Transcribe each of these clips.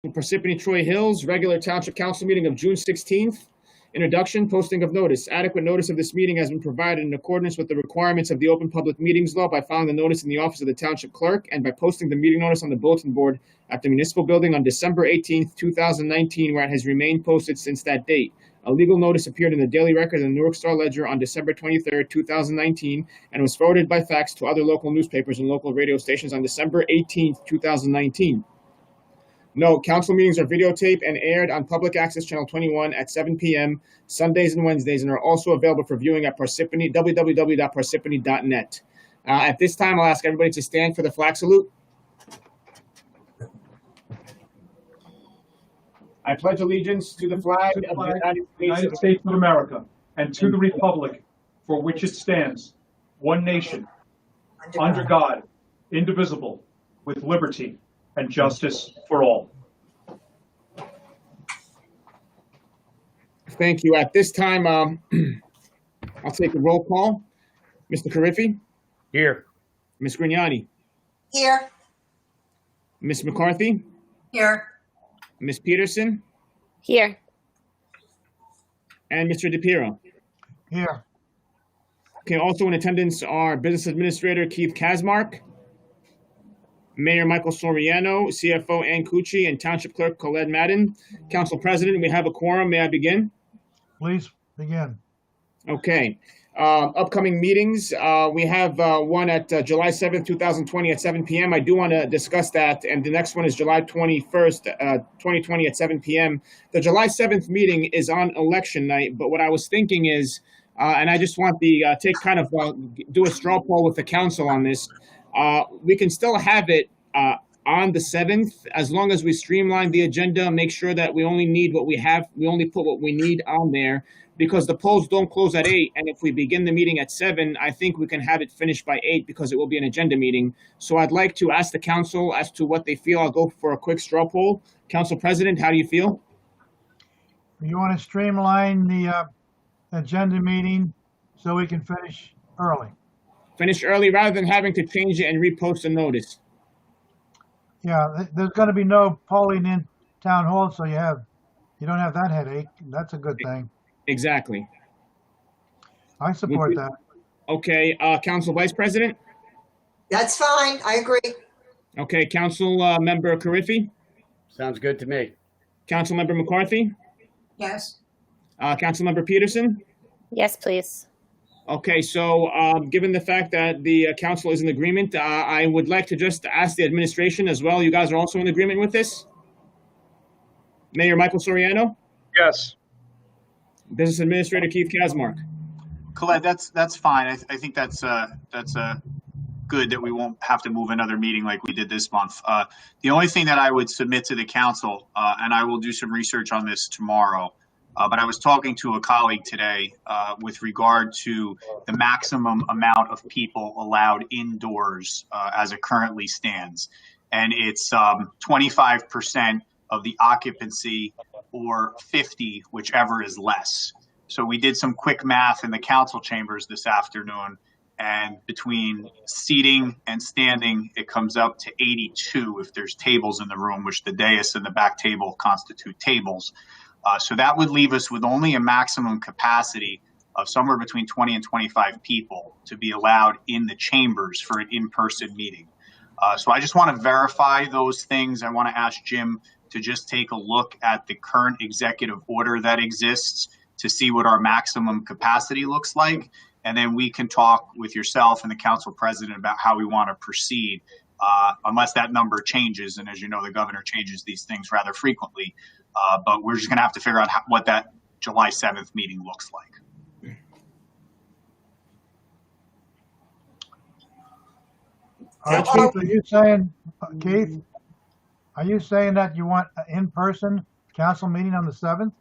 Parsippany Troy Hills, regular Township Council meeting of June 16th. Introduction, posting of notice. Adequate notice of this meeting has been provided in accordance with the requirements of the Open Public Meetings Law by filing the notice in the office of the Township Clerk and by posting the meeting notice on the bulletin board at the Municipal Building on December 18th, 2019, where it has remained posted since that date. A legal notice appeared in the Daily Record and the Newark Star Ledger on December 23rd, 2019, and was forwarded by fax to other local newspapers and local radio stations on December 18th, 2019. Note, council meetings are videotaped and aired on Public Access Channel 21 at 7 p.m. Sundays and Wednesdays, and are also available for viewing at Parsippany, www.parsippany.net. At this time, I'll ask everybody to stand for the flag salute. I pledge allegiance to the flag of the United States of America and to the republic for which it stands, one nation, under God, indivisible, with liberty and justice for all. Thank you. At this time, I'll take a roll call. Mr. Carriffy? Here. Ms. Grignani? Here. Ms. McCarthy? Here. Ms. Peterson? Here. And Mr. DePiero? Here. Okay, also in attendance are Business Administrator Keith Kazmark, Mayor Michael Soriano, CFO Ann Cucci, and Township Clerk Colette Madden. Council President, we have a quorum. May I begin? Please begin. Okay. Upcoming meetings, we have one at July 7th, 2020 at 7 p.m. I do want to discuss that. And the next one is July 21st, 2020 at 7 p.m. The July 7th meeting is on election night. But what I was thinking is, and I just want the do a straw poll with the council on this. We can still have it on the 7th as long as we streamline the agenda, make sure that we only need what we have. We only put what we need on there, because the polls don't close at 8. And if we begin the meeting at 7, I think we can have it finished by 8 because it will be an agenda meeting. So I'd like to ask the council as to what they feel. I'll go for a quick straw poll. Council President, how do you feel? You want to streamline the agenda meeting so we can finish early? Finish early rather than having to change it and repost a notice. Yeah, there's going to be no polling in town hall, so you don't have that headache. That's a good thing. Exactly. I support that. Okay, Council Vice President? That's fine. I agree. Okay, Council Member Carriffy? Sounds good to me. Council Member McCarthy? Yes. Council Member Peterson? Yes, please. Okay, so given the fact that the council is in agreement, I would like to just ask the administration as well. You guys are also in agreement with this? Mayor Michael Soriano? Yes. Business Administrator Keith Kazmark? Colette, that's fine. I think that's good that we won't have to move another meeting like we did this month. The only thing that I would submit to the council, and I will do some research on this tomorrow, but I was talking to a colleague today with regard to the maximum amount of people allowed indoors as it currently stands. And it's 25% of the occupancy or 50, whichever is less. So we did some quick math in the council chambers this afternoon, and between seating and standing, it comes up to 82 if there's tables in the room, which the dais and the back table constitute tables. So that would leave us with only a maximum capacity of somewhere between 20 and 25 people to be allowed in the chambers for an in-person meeting. So I just want to verify those things. I want to ask Jim to just take a look at the current executive order that exists to see what our maximum capacity looks like. And then we can talk with yourself and the council president about how we want to proceed, unless that number changes. And as you know, the governor changes these things rather frequently. But we're just going to have to figure out what that July 7th meeting looks like. Keith, are you saying that you want an in-person council meeting on the 7th?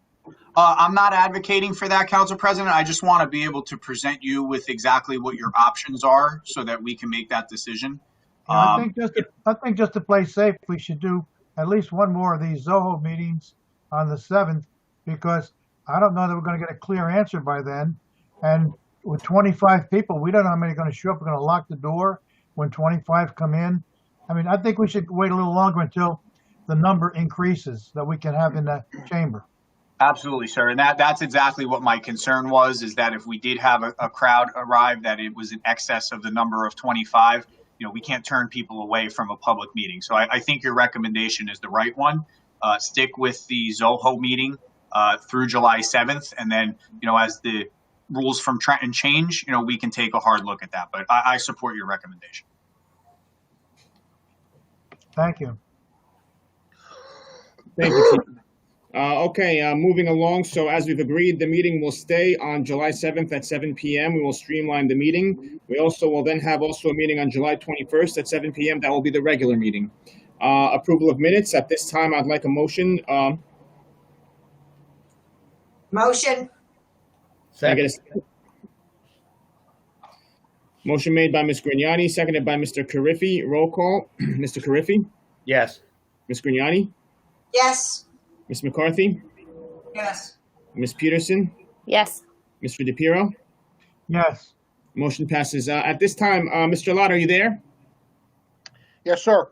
I'm not advocating for that, Council President. I just want to be able to present you with exactly what your options are so that we can make that decision. I think just to play safe, we should do at least one more of these Zoho meetings on the 7th, because I don't know that we're going to get a clear answer by then. And with 25 people, we don't know how many are going to show up. We're going to lock the door when 25 come in. I mean, I think we should wait a little longer until the number increases that we can have in the chamber. Absolutely, sir. And that's exactly what my concern was, is that if we did have a crowd arrive, that it was in excess of the number of 25. We can't turn people away from a public meeting. So I think your recommendation is the right one. Stick with the Zoho meeting through July 7th. And then, as the rules from Trenton change, we can take a hard look at that. But I support your recommendation. Thank you. Thank you, Chief. Okay, moving along. So as we've agreed, the meeting will stay on July 7th at 7 p.m. We will streamline the meeting. We also will then have a meeting on July 21st at 7 p.m. That will be the regular meeting. Approval of minutes. At this time, I'd like a motion. Motion. Can I get a second? Motion made by Ms. Grignani, seconded by Mr. Carriffy. Roll call. Mr. Carriffy? Yes. Ms. Grignani? Yes. Ms. McCarthy? Yes. Ms. Peterson? Yes. Mr. DePiero? Yes. Motion passes. At this time, Mr. Lott, are you there? Yes, sir.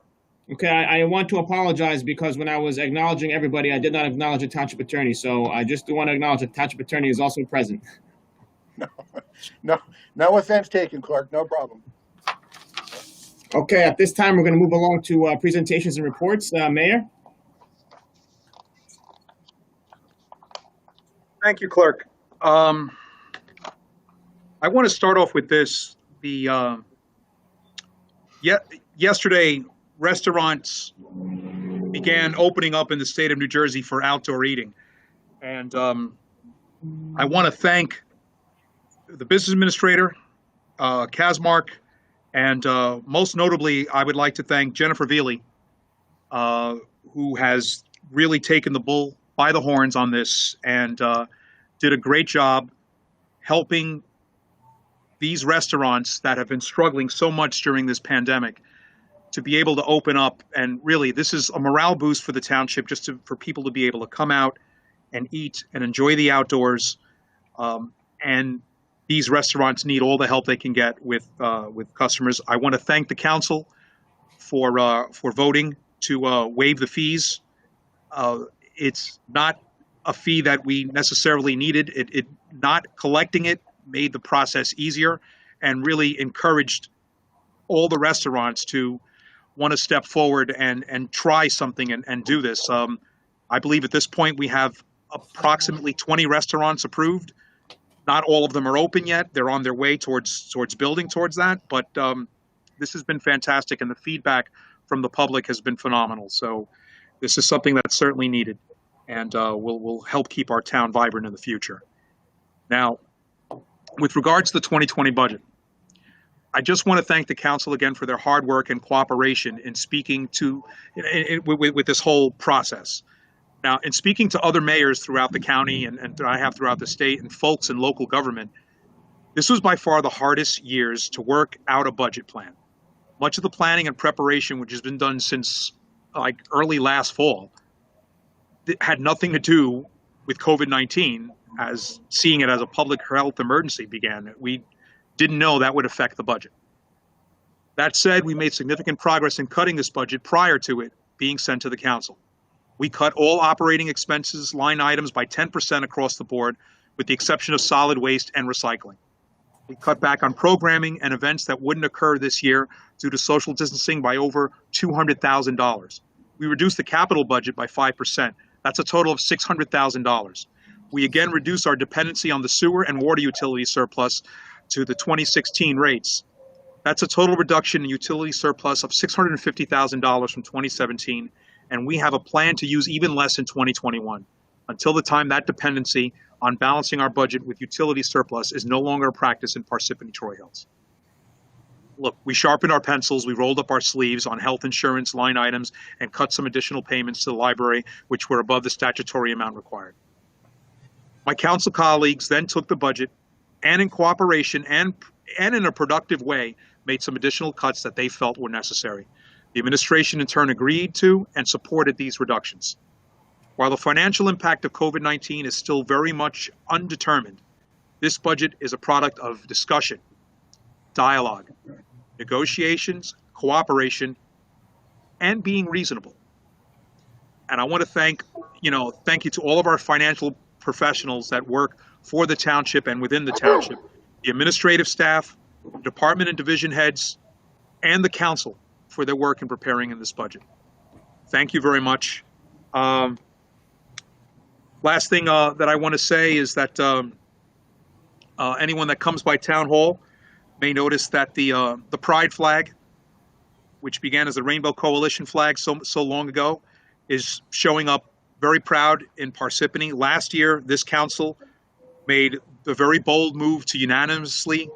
Okay, I want to apologize because when I was acknowledging everybody, I did not acknowledge the township attorney. So I just do want to acknowledge that the township attorney is also present. No offense taken, Clerk. No problem. Okay, at this time, we're going to move along to presentations and reports. Mayor? Thank you, Clerk. I want to start off with this. Yesterday, restaurants began opening up in the state of New Jersey for outdoor eating. And I want to thank the business administrator, Kazmark, and most notably, I would like to thank Jennifer Veely, who has really taken the bull by the horns on this and did a great job helping these restaurants that have been struggling so much during this pandemic to be able to open up. And really, this is a morale boost for the township, just for people to be able to come out and eat and enjoy the outdoors. And these restaurants need all the help they can get with customers. I want to thank the council for voting to waive the fees. It's not a fee that we necessarily needed. It not collecting it made the process easier and really encouraged all the restaurants to want to step forward and try something and do this. I believe at this point we have approximately 20 restaurants approved. Not all of them are open yet. They're on their way towards building towards that. But this has been fantastic, and the feedback from the public has been phenomenal. So this is something that's certainly needed, and will help keep our town vibrant in the future. Now, with regards to the 2020 budget, I just want to thank the council again for their hard work and cooperation in speaking to with this whole process. Now, in speaking to other mayors throughout the county and I have throughout the state and folks in local government, this was by far the hardest years to work out a budget plan. Much of the planning and preparation, which has been done since like early last fall, had nothing to do with COVID-19, as seeing it as a public health emergency began. We didn't know that would affect the budget. That said, we made significant progress in cutting this budget prior to it being sent to the council. We cut all operating expenses line items by 10% across the board, with the exception of solid waste and recycling. We cut back on programming and events that wouldn't occur this year due to social distancing by over $200,000. We reduced the capital budget by 5%. That's a total of $600,000. We again reduced our dependency on the sewer and water utility surplus to the 2016 rates. That's a total reduction in utility surplus of $650,000 from 2017, and we have a plan to use even less in 2021, until the time that dependency on balancing our budget with utility surplus is no longer a practice in Parsippany Troy Hills. Look, we sharpened our pencils, we rolled up our sleeves on health insurance line items and cut some additional payments to the library, which were above the statutory amount required. My council colleagues then took the budget and in cooperation and in a productive way, made some additional cuts that they felt were necessary. The administration in turn agreed to and supported these reductions. While the financial impact of COVID-19 is still very much undetermined, this budget is a product of discussion, dialogue, negotiations, cooperation, and being reasonable. And I want to thank you to all of our financial professionals that work for the township and within the township, the administrative staff, department and division heads, and the council for their work in preparing in this budget. Thank you very much. Last thing that I want to say is that anyone that comes by Town Hall may notice that the Pride flag, which began as the Rainbow Coalition flag so long ago, is showing up very proud in Parsippany. Last year, this council made the very bold move to unanimously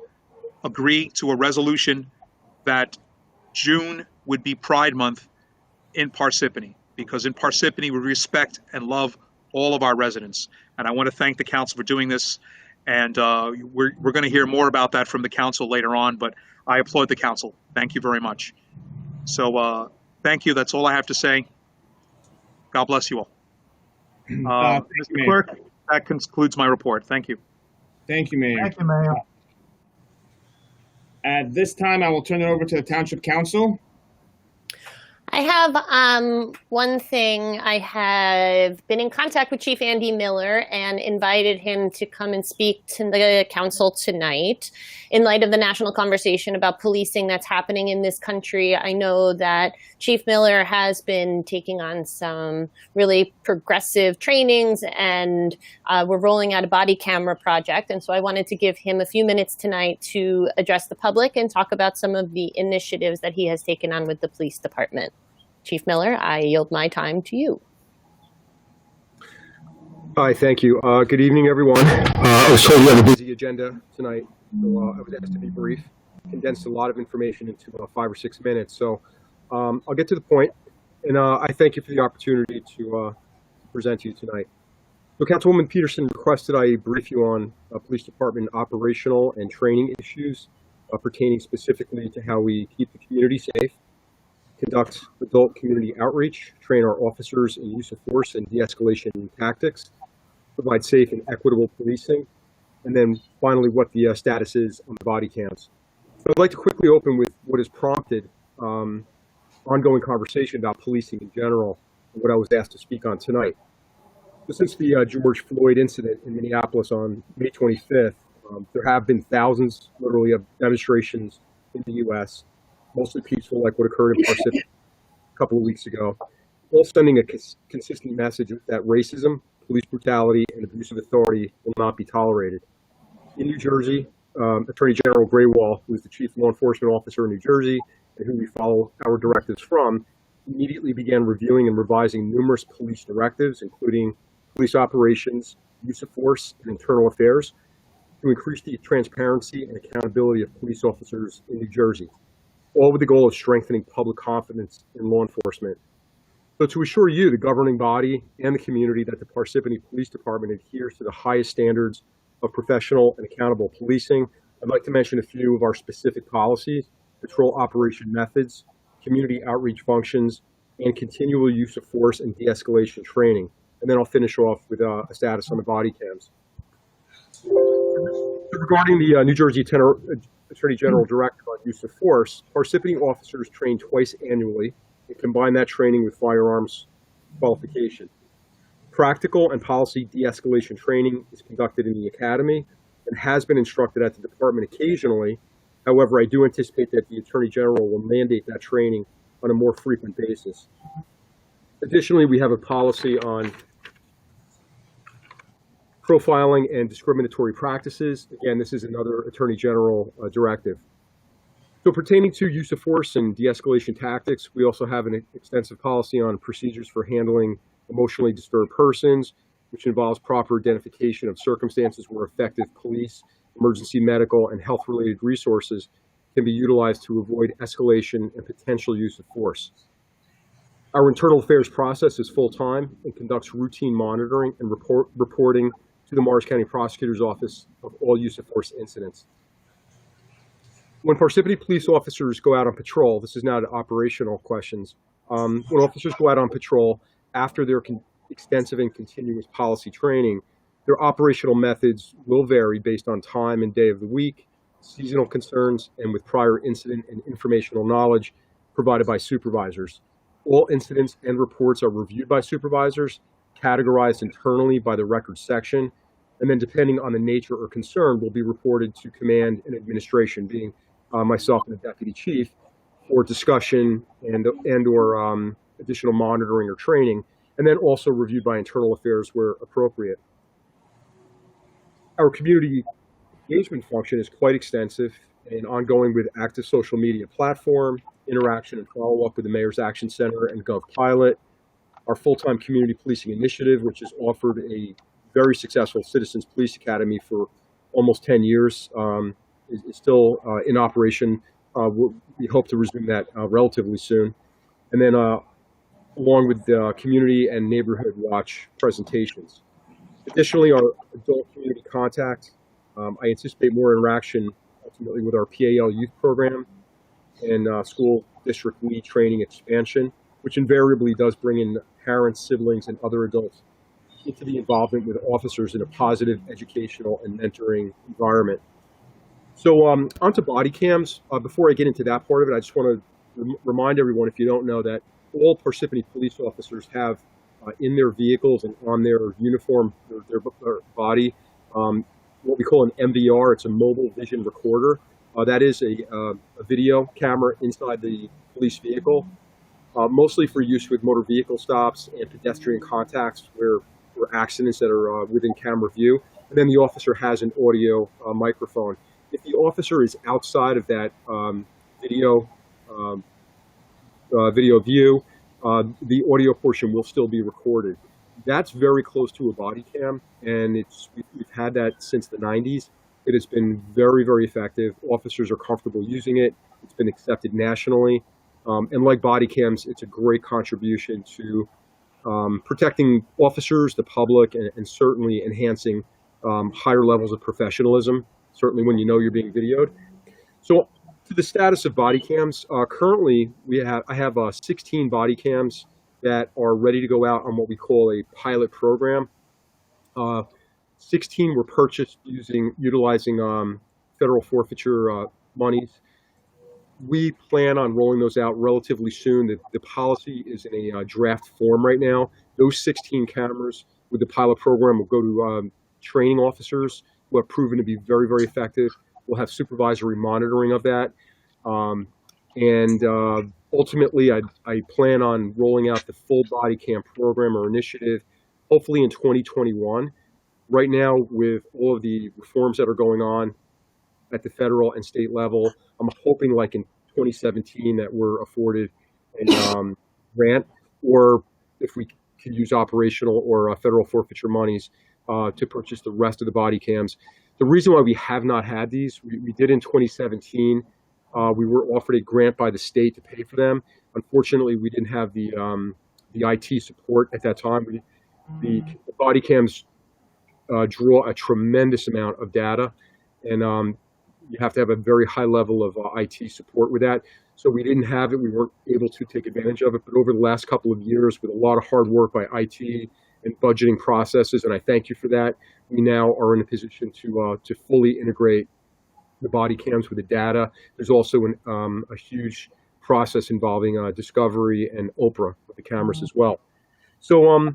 agree to a resolution that June would be Pride Month in Parsippany, because in Parsippany we respect and love all of our residents. And I want to thank the council for doing this. And we're going to hear more about that from the council later on, but I applaud the council. Thank you very much. So thank you. That's all I have to say. God bless you all. Mr. Clerk, that concludes my report. Thank you. Thank you, Mayor. Thank you, Mayor. At this time, I will turn it over to the Township Council. I have one thing. I have been in contact with Chief Andy Miller and invited him to come and speak to the council tonight in light of the national conversation about policing that's happening in this country. I know that Chief Miller has been taking on some really progressive trainings, and we're rolling out a body camera project. And so I wanted to give him a few minutes tonight to address the public and talk about some of the initiatives that he has taken on with the police department. Chief Miller, I yield my time to you. Hi, thank you. Good evening, everyone. I was told we have a busy agenda tonight, so I was asked to be brief. Condensed a lot of information into 5 or 6 minutes, so I'll get to the point. And I thank you for the opportunity to present to you tonight. So Councilwoman Peterson requested I brief you on police department operational and training issues pertaining specifically to how we keep the community safe, conduct adult community outreach, train our officers in use of force and de-escalation tactics, provide safe and equitable policing, and then finally what the status is on the body cams. So I'd like to quickly open with what has prompted ongoing conversation about policing in general, and what I was asked to speak on tonight. So since the George Floyd incident in Minneapolis on May 25th, there have been thousands, literally, of demonstrations in the U.S., mostly peaceful, like what occurred in Parsippany a couple of weeks ago, all sending a consistent message that racism, police brutality, and abuse of authority will not be tolerated. In New Jersey, Attorney General Graywall, who is the chief law enforcement officer in New Jersey and who we follow our directives from, immediately began reviewing and revising numerous police directives, including police operations, use of force, and internal affairs, to increase the transparency and accountability of police officers in New Jersey, all with the goal of strengthening public confidence in law enforcement. So to assure you, the governing body, and the community that the Parsippany Police Department adheres to the highest standards of professional and accountable policing, I'd like to mention a few of our specific policies: patrol operation methods, community outreach functions, and continual use of force and de-escalation training. And then I'll finish off with a status on the body cams. Regarding the New Jersey Attorney General Directive on use of force, Parsippany officers train twice annually and combine that training with firearms qualification. Practical and policy de-escalation training is conducted in the academy and has been instructed at the department occasionally. However, I do anticipate that the Attorney General will mandate that training on a more frequent basis. Additionally, we have a policy on profiling and discriminatory practices. Again, this is another Attorney General directive. So pertaining to use of force and de-escalation tactics, we also have an extensive policy on procedures for handling emotionally disturbed persons, which involves proper identification of circumstances where effective police, emergency medical, and health-related resources can be utilized to avoid escalation and potential use of force. Our internal affairs process is full-time and conducts routine monitoring and reporting to the Morris County Prosecutor's Office of all use of force incidents. When Parsippany police officers go out on patrol, this is now to operational questions. When officers go out on patrol after their extensive and continuous policy training, their operational methods will vary based on time and day of the week, seasonal concerns, and with prior incident and informational knowledge provided by supervisors. All incidents and reports are reviewed by supervisors, categorized internally by the records section, and then depending on the nature or concern, will be reported to command and administration, being myself and the deputy chief, for discussion and or additional monitoring or training, and then also reviewed by internal affairs where appropriate. Our community engagement function is quite extensive and ongoing with active social media platform, interaction and follow-up with the Mayor's Action Center and GovPilot. Our full-time community policing initiative, which has offered a very successful Citizens Police Academy for almost 10 years, is still in operation. We hope to resume that relatively soon. And then along with the community and neighborhood watch presentations. Additionally, our adult community contact, I anticipate more interaction ultimately with our PAL youth program and school district lead training expansion, which invariably does bring in parents, siblings, and other adults into the involvement with officers in a positive educational and mentoring environment. So onto body cams. Before I get into that part of it, I just want to remind everyone, if you don't know, that all Parsippany police officers have in their vehicles and on their uniform, their body, what we call an MVR. It's a mobile vision recorder. That is a video camera inside the police vehicle, mostly for use with motor vehicle stops and pedestrian contacts where accidents that are within camera view. And then the officer has an audio microphone. If the officer is outside of that video view, the audio portion will still be recorded. That's very close to a body cam, and we've had that since the 90s. It has been very, very effective. Officers are comfortable using it. It's been accepted nationally. And like body cams, it's a great contribution to protecting officers, the public, and certainly enhancing higher levels of professionalism, certainly when you know you're being videoed. So to the status of body cams, currently I have 16 body cams that are ready to go out on what we call a pilot program. 16 were purchased utilizing federal forfeiture monies. We plan on rolling those out relatively soon. The policy is in a draft form right now. Those 16 cameras with the pilot program will go to training officers who have proven to be very, very effective. We'll have supervisory monitoring of that. Ultimately, I plan on rolling out the full body cam program or initiative, hopefully in 2021. Right now, with all of the reforms that are going on at the federal and state level, I'm hoping like in 2017 that we're afforded a grant, or if we could use operational or federal forfeiture monies to purchase the rest of the body cams. The reason why we have not had these, we did in 2017. We were offered a grant by the state to pay for them. Unfortunately, we didn't have the IT support at that time. The body cams draw a tremendous amount of data, and you have to have a very high level of IT support with that. So we didn't have it. We weren't able to take advantage of it. But over the last couple of years, with a lot of hard work by IT and budgeting processes, and I thank you for that, we now are in a position to fully integrate the body cams with the data. There's also a huge process involving discovery and Oprah with the cameras as well. So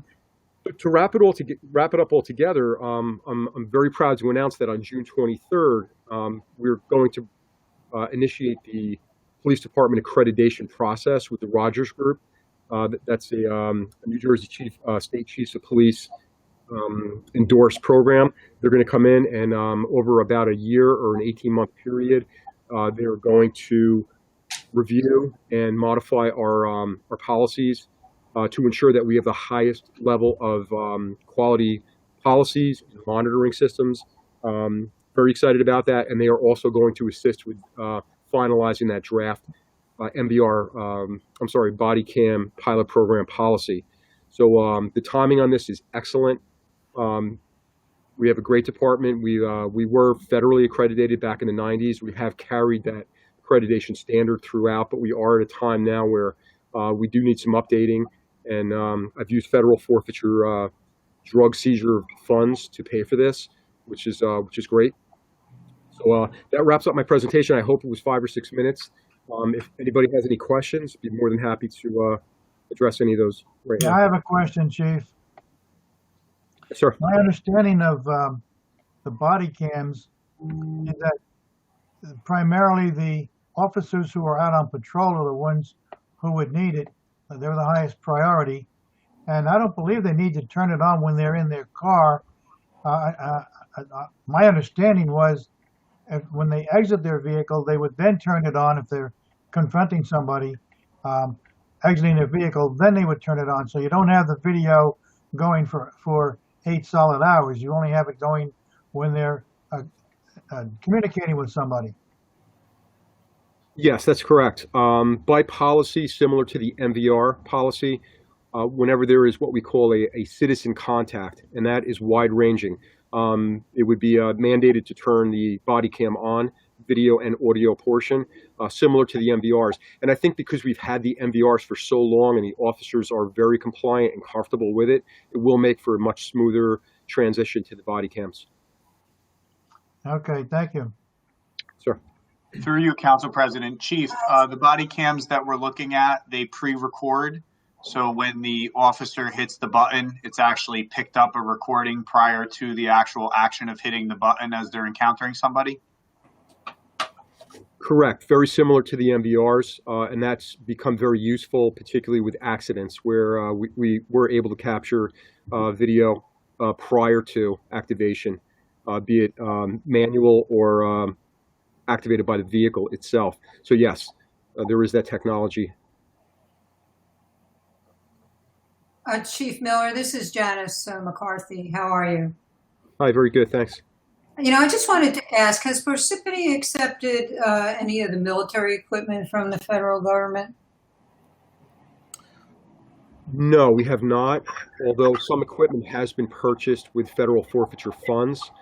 to wrap it up all together, I'm very proud to announce that on June 23rd, we're going to initiate the police department accreditation process with the Rogers Group. That's a New Jersey state chiefs of police endorsed program. They're going to come in and over about a year or an 18-month period, they're going to review and modify our policies to ensure that we have the highest level of quality policies and monitoring systems. Very excited about that, and they are also going to assist with finalizing that draft body cam pilot program policy. So the timing on this is excellent. We have a great department. We were federally accredited back in the 90s. We have carried that accreditation standard throughout, but we are at a time now where we do need some updating. And I've used federal forfeiture drug seizure funds to pay for this, which is great. So that wraps up my presentation. I hope it was 5 or 6 minutes. If anybody has any questions, I'd be more than happy to address any of those right Yeah, now. I have a question, Chief. Yes, sir. My understanding of the body cams is that primarily the officers who are out on patrol are the ones who would need it. They're the highest priority. And I don't believe they need to turn it on when they're in their car. My understanding was when they exit their vehicle, they would then turn it on if they're confronting somebody exiting their vehicle, then they would turn it on. So you don't have the video going for 8 solid hours. You only have it going when they're communicating with somebody. Yes, that's correct. By policy, similar to the MVR policy, whenever there is what we call a citizen contact, and that is wide ranging, it would be mandated to turn the body cam on, video and audio portion, similar to the MVRs. And I think because we've had the MVRs for so long and the officers are very compliant and comfortable with it, it will make for a much smoother transition to the body cams. Okay, thank you. Sir. Through you, Council President. Chief, the body cams that we're looking at, they pre-record. So when the officer hits the button, it's actually picked up a recording prior to the actual action of hitting the button as they're encountering somebody? Correct. Very similar to the MVRs, and that's become very useful, particularly with accidents where we were able to capture video prior to activation, be it manual or activated by the vehicle itself. So yes, there is that technology. Chief Miller, this is Janice McCarthy. How are you? Hi, very good, thanks. I just wanted to ask, has Parsippany accepted any of the military equipment from the federal government? No, we have not, although some equipment has been purchased with federal forfeiture funds.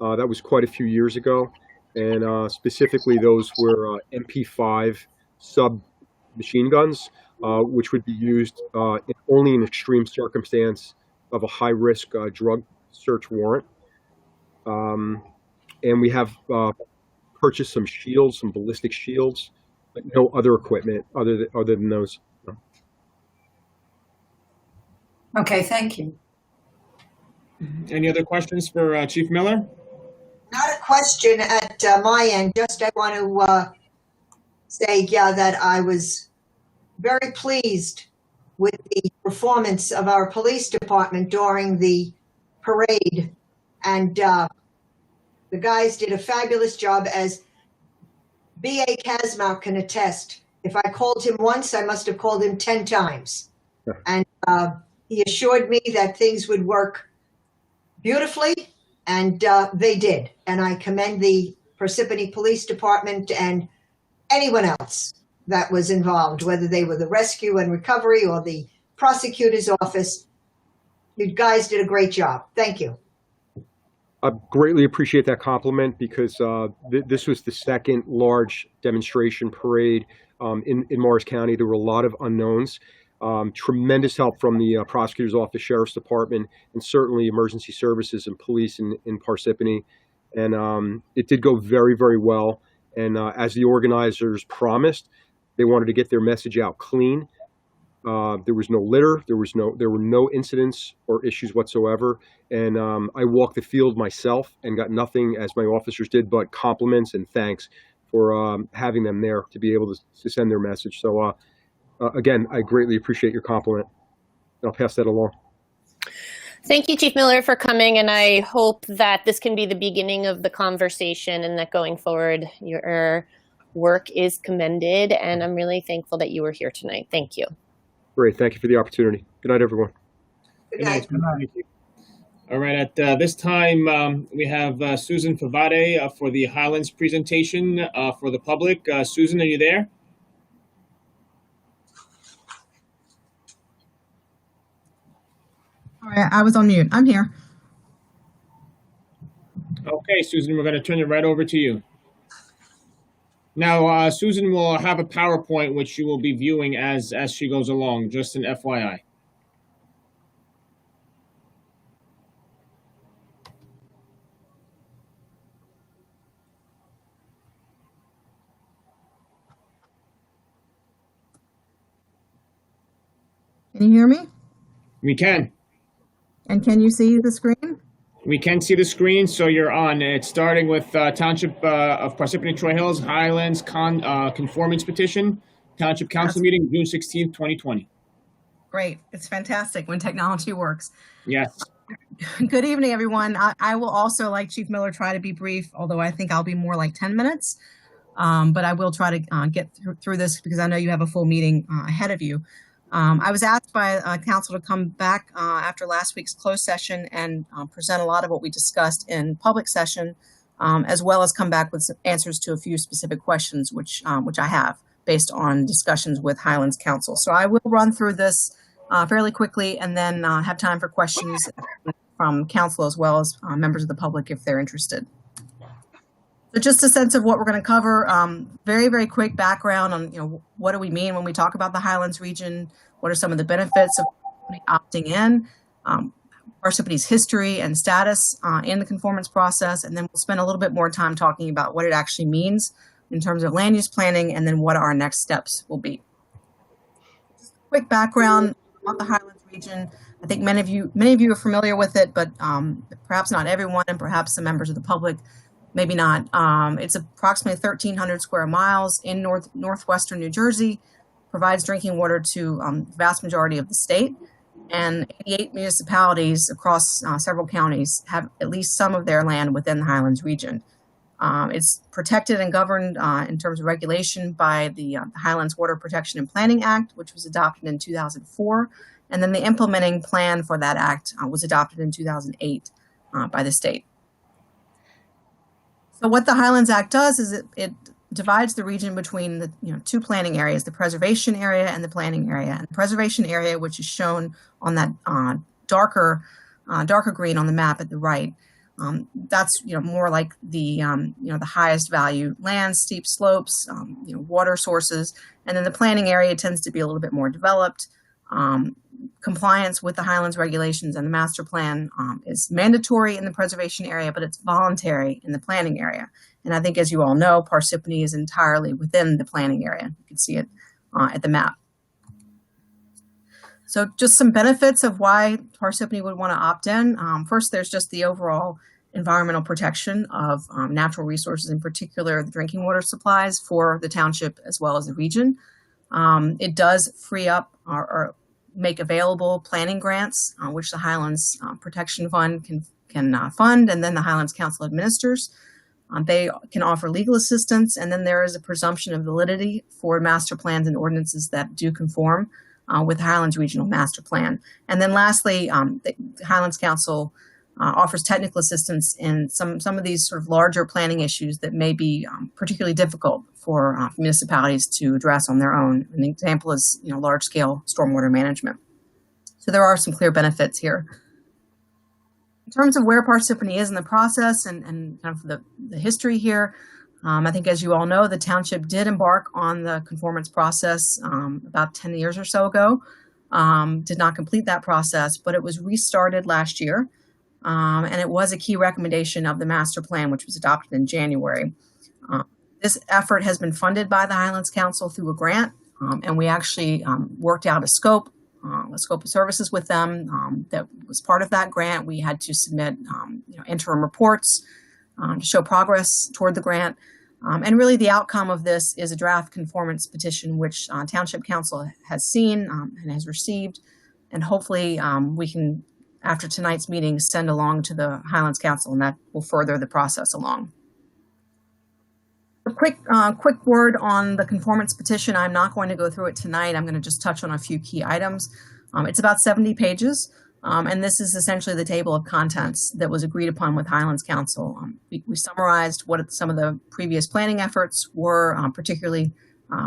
That was quite a few years ago, and specifically those were MP5 submachine guns, which would be used only in extreme circumstance of a high-risk drug search warrant. And we have purchased some shields, some ballistic shields, but no other equipment other than those. No. Okay, thank you. Any other questions for Chief Miller? Not a question at my end. Just I want to say, that I was very pleased with the performance of our police department during the parade. And the guys did a fabulous job, as B.A. Kazmau can attest. If I called him once, I must have called him 10 times. Yeah. And he assured me that things would work beautifully, and they did. And I commend the Parsippany Police Department and anyone else that was involved, whether they were the rescue and recovery or the prosecutor's office. You guys did a great job. Thank you. I greatly appreciate that compliment because this was the second large demonstration parade in Morris County. There were a lot of unknowns. Tremendous help from the prosecutor's office, sheriff's department, and certainly emergency services and police in Parsippany. And it did go very, very well. And as the organizers promised, they wanted to get their message out clean. There was no litter. There were no incidents or issues whatsoever. And I walked the field myself and got nothing, as my officers did, but compliments and thanks for having them there to be able to send their message. So again, I greatly appreciate your compliment. I'll pass that along. Thank you, Chief Miller, for coming, and I hope that this can be the beginning of the conversation and that going forward your work is commended, and I'm really thankful that you were here tonight. Thank you. Great. Thank you for the opportunity. Good night, everyone. Good night. Thank you. All right. At this time, we have Susan Favade for the Highlands presentation for the public. Susan, are you there? All right, I was on mute. I'm here. Okay, Susan, we're going to turn it right over to you. Now, Susan will have a PowerPoint which you will be viewing as she goes along, just an FYI. Can you hear me? We can. And can you see the screen? We can see the screen, so you're on. It's starting with Township of Parsippany Troy Hills, Highlands Conformance Petition, Township Council meeting, June 16th, 2020. Great. It's fantastic when technology works. Yes. Good evening, everyone. I will also, like Chief Miller, try to be brief, although I think I'll be more like 10 minutes. But I will try to get through this because I know you have a full meeting ahead of you. I was asked by council to come back after last week's closed session and present a lot of what we discussed in public session, as well as come back with some answers to a few specific questions, which I have based on discussions with Highlands Council. So I will run through this fairly quickly and then have time for questions from council as well as members of the public if they're interested. So just a sense of what we're going to cover. Very, very quick background on what do we mean when we talk about the Highlands region? What are some of the benefits of opting in? Parsippany's history and status in the conformance process, and then we'll spend a little bit more time talking about what it actually means in terms of land use planning, and then what our next steps will be. Just a quick background about the Highlands region. I think many of you are familiar with it, but perhaps not everyone, and perhaps some members of the public. Maybe not. It's approximately 1,300 square miles in northwestern New Jersey, provides drinking water to the vast majority of the state, and 88 municipalities across several counties have at least some of their land within the Highlands region. It's protected and governed in terms of regulation by the Highlands Water Protection and Planning Act, which was adopted in 2004, and then the implementing plan for that act was adopted in 2008 by the state. So what the Highlands Act does is it divides the region between the two planning areas, the preservation area and the planning area. And the preservation area, which is shown on that darker green on the map at the right, that's more like the the highest value land, steep slopes, water sources, and then the planning area tends to be a little bit more developed. Compliance with the Highlands regulations and the master plan is mandatory in the preservation area, but it's voluntary in the planning area. And I think, as you all know, Parsippany is entirely within the planning area. You can see it at the map. So just some benefits of why Parsippany would want to opt in. First, there's just the overall environmental protection of natural resources, in particular the drinking water supplies for the township as well as the region. It does free up or make available planning grants, which the Highlands Protection Fund can fund, and then the Highlands Council administers. They can offer legal assistance, and then there is a presumption of validity for master plans and ordinances that do conform with the Highlands Regional Master Plan. And then lastly, the Highlands Council offers technical assistance in some of these sort of larger planning issues that may be particularly difficult for municipalities to address on their own. An example is large-scale stormwater management. So there are some clear benefits here. In terms of where Parsippany is in the process and kind of the history here, I think, as you all know, the township did embark on the conformance process about 10 years or so ago. Did not complete that process, but it was restarted last year. And it was a key recommendation of the master plan, which was adopted in January. This effort has been funded by the Highlands Council through a grant, and we actually worked out a scope of services with them that was part of that grant. We had to submit interim reports to show progress toward the grant. And really the outcome of this is a draft conformance petition, which Township Council has seen and has received. And hopefully we can, after tonight's meeting, send along to the Highlands Council, and that will further the process along. A quick word on the conformance petition. I'm not going to go through it tonight. I'm going to just touch on a few key items. It's about 70 pages, and this is essentially the table of contents that was agreed upon with Highlands Council. We summarized what some of the previous planning efforts were, particularly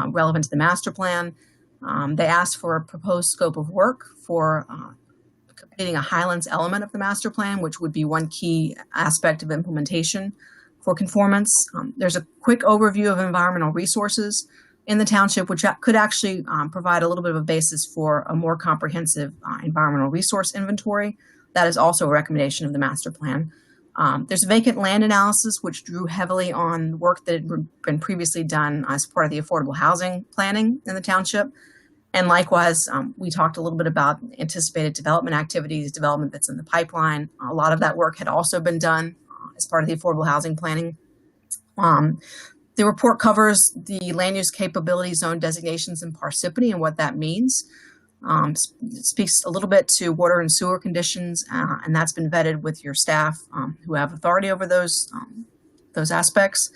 relevant to the master plan. They asked for a proposed scope of work for completing a Highlands element of the master plan, which would be one key aspect of implementation for conformance. There's a quick overview of environmental resources in the township, which could actually provide a little bit of a basis for a more comprehensive environmental resource inventory. That is also a recommendation of the master plan. There's a vacant land analysis, which drew heavily on work that had been previously done as part of the affordable housing planning in the township. And likewise, we talked a little bit about anticipated development activities, development that's in the pipeline. A lot of that work had also been done as part of the affordable housing planning. The report covers the land use capability zone designations in Parsippany and what that means. It speaks a little bit to water and sewer conditions, and that's been vetted with your staff who have authority over those aspects.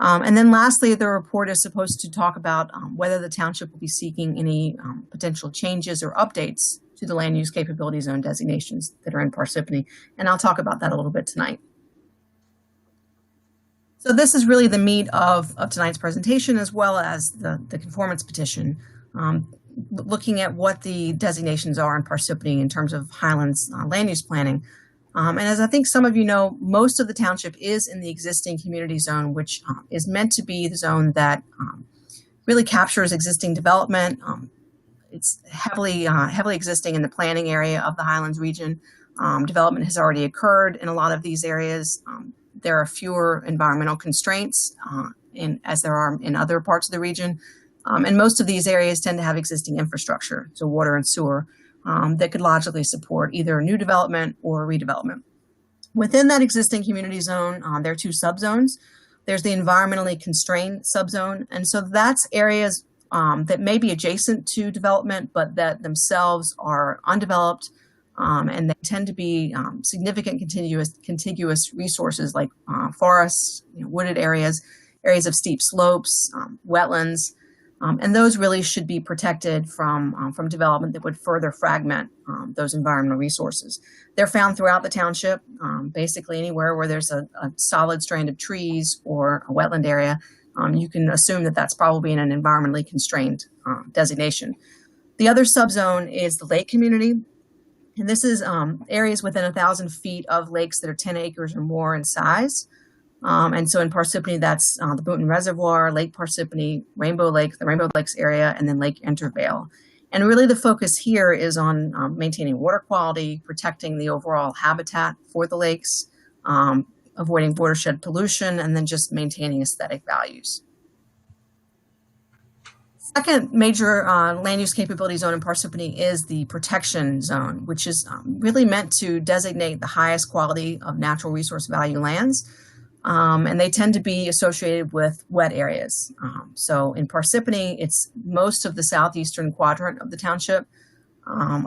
And then lastly, the report is supposed to talk about whether the township will be seeking any potential changes or updates to the land use capability zone designations that are in Parsippany. And I'll talk about that a little bit tonight. So this is really the meat of tonight's presentation, as well as the conformance petition, looking at what the designations are in Parsippany in terms of Highlands land use planning. And as I think some of you know, most of the township is in the existing community zone, which is meant to be the zone that really captures existing development. It's heavily existing in the planning area of the Highlands region. Development has already occurred in a lot of these areas. There are fewer environmental constraints as there are in other parts of the region. And most of these areas tend to have existing infrastructure, so water and sewer, that could logically support either new development or redevelopment. Within that existing community zone, there are two subzones. There's the environmentally constrained subzone, and so that's areas that may be adjacent to development, but that themselves are undeveloped, and they tend to be significant contiguous resources like forests, wooded areas of steep slopes, wetlands. And those really should be protected from development that would further fragment those environmental resources. They're found throughout the township, basically anywhere where there's a solid strand of trees or a wetland area. You can assume that that's probably in an environmentally constrained designation. The other subzone is the lake community. And this is areas within 1,000 feet of lakes that are 10 acres or more in size. And so in Parsippany, that's the Boonton Reservoir, Lake Parsippany, Rainbow Lake, the Rainbow Lakes area, and then Lake Intervale. And really the focus here is on maintaining water quality, protecting the overall habitat for the lakes, avoiding watershed pollution, and then just maintaining aesthetic values. Second major land use capability zone in Parsippany is the protection zone, which is really meant to designate the highest quality of natural resource value lands. And they tend to be associated with wet areas. So in Parsippany, it's most of the southeastern quadrant of the township,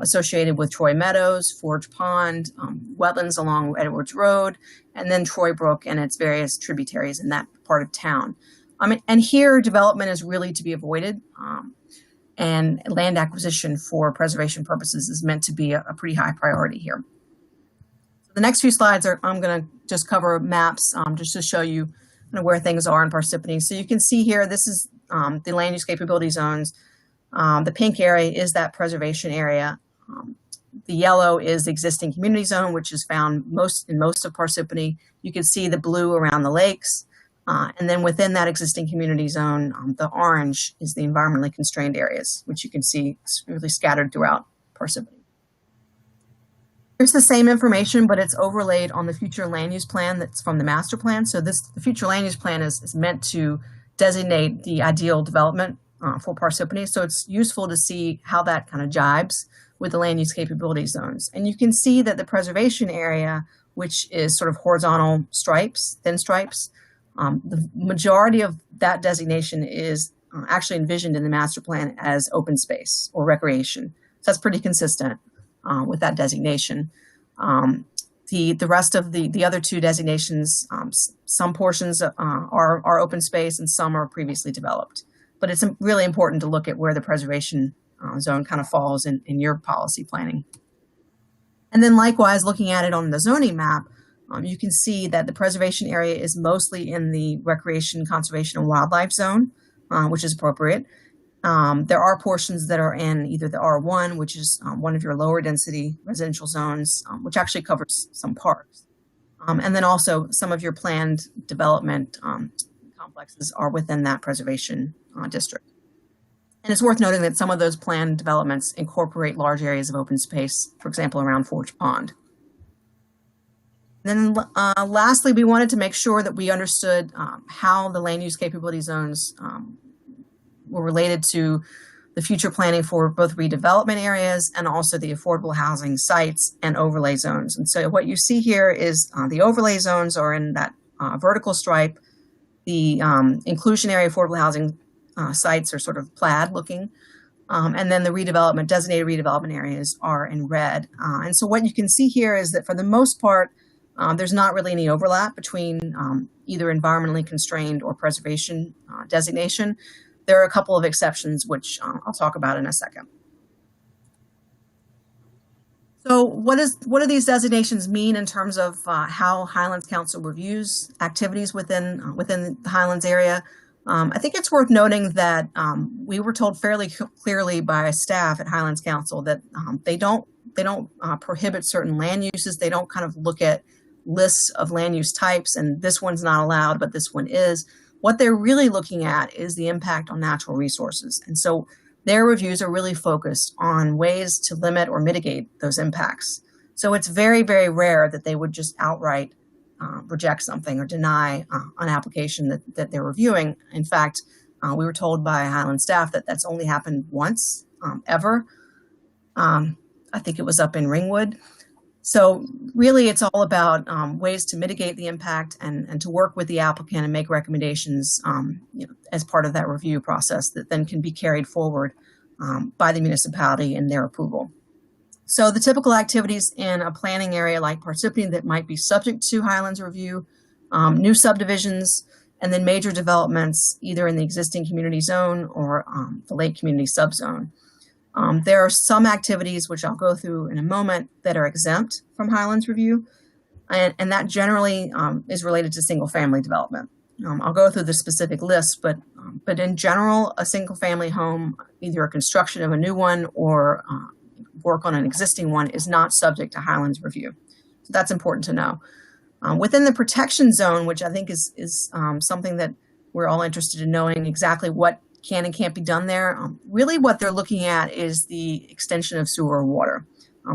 associated with Troy Meadows, Forge Pond, wetlands along Edwards Road, and then Troy Brook and its various tributaries in that part of town. And here, development is really to be avoided, and land acquisition for preservation purposes is meant to be a pretty high priority here. The next few slides I'm going to just cover maps just to show you where things are in Parsippany. So you can see here, this is the land use capability zones. The pink area is that preservation area. The yellow is the existing community zone, which is found in most of Parsippany. You can see the blue around the lakes. And then within that existing community zone, the orange is the environmentally constrained areas, which you can see really scattered throughout Parsippany. Here's the same information, but it's overlaid on the future land use plan that's from the master plan. So the future land use plan is meant to designate the ideal development for Parsippany. So it's useful to see how that kind of jibes with the land use capability zones. And you can see that the preservation area, which is sort of horizontal stripes, thin stripes, the majority of that designation is actually envisioned in the master plan as open space or recreation. So that's pretty consistent with that designation. The rest of the other two designations, some portions are open space and some are previously developed. But it's really important to look at where the preservation zone kind of falls in your policy planning. And then likewise, looking at it on the zoning map, you can see that the preservation area is mostly in the recreation, conservation, and wildlife zone, which is appropriate. There are portions that are in either the R1, which is one of your lower density residential zones, which actually covers some parks. And then also some of your planned development complexes are within that preservation district. And it's worth noting that some of those planned developments incorporate large areas of open space, for example, around Forge Pond. Then lastly, we wanted to make sure that we understood how the land use capability zones were related to the future planning for both redevelopment areas and also the affordable housing sites and overlay zones. And so what you see here is the overlay zones are in that vertical stripe. The inclusionary affordable housing sites are sort of plaid looking. And then the designated redevelopment areas are in red. And so what you can see here is that for the most part, there's not really any overlap between either environmentally constrained or preservation designation. There are a couple of exceptions, which I'll talk about in a second. So what do these designations mean in terms of how Highlands Council reviews activities within the Highlands area? I think it's worth noting that we were told fairly clearly by staff at Highlands Council that they don't prohibit certain land uses. They don't kind of look at lists of land use types and this one's not allowed, but this one is. What they're really looking at is the impact on natural resources. And so their reviews are really focused on ways to limit or mitigate those impacts. So it's very, very rare that they would just outright reject something or deny an application that they're reviewing. In fact, we were told by Highland staff that that's only happened once ever. I think it was up in Ringwood. So really it's all about ways to mitigate the impact and to work with the applicant and make recommendations as part of that review process that then can be carried forward by the municipality in their approval. So the typical activities in a planning area like Parsippany that might be subject to Highlands review, new subdivisions, and then major developments either in the existing community zone or the lake community subzone. There are some activities, which I'll go through in a moment, that are exempt from Highlands review, and that generally is related to single family development. I'll go through the specific list, but in general, a single family home, either a construction of a new one or work on an existing one, is not subject to Highlands review. So that's important to know. Within the protection zone, which I think is something that we're all interested in knowing exactly what can and can't be done there. Really what they're looking at is the extension of sewer or water.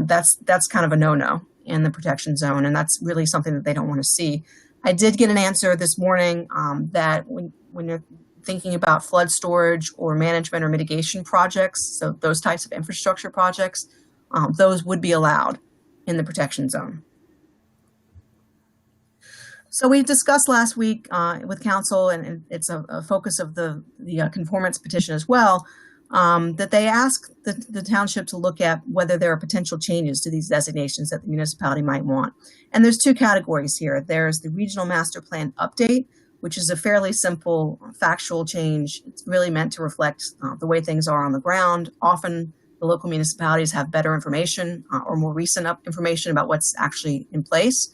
That's kind of a no-no in the protection zone, and that's really something that they don't want to see. I did get an answer this morning that when you're thinking about flood storage or management or mitigation projects, so those types of infrastructure projects, those would be allowed in the protection zone. So we discussed last week with council, and it's a focus of the conformance petition as well, that they ask the township to look at whether there are potential changes to these designations that the municipality might want. And there's two categories here. There's the regional master plan update, which is a fairly simple factual change. It's really meant to reflect the way things are on the ground. Often the local municipalities have better information or more recent information about what's actually in place.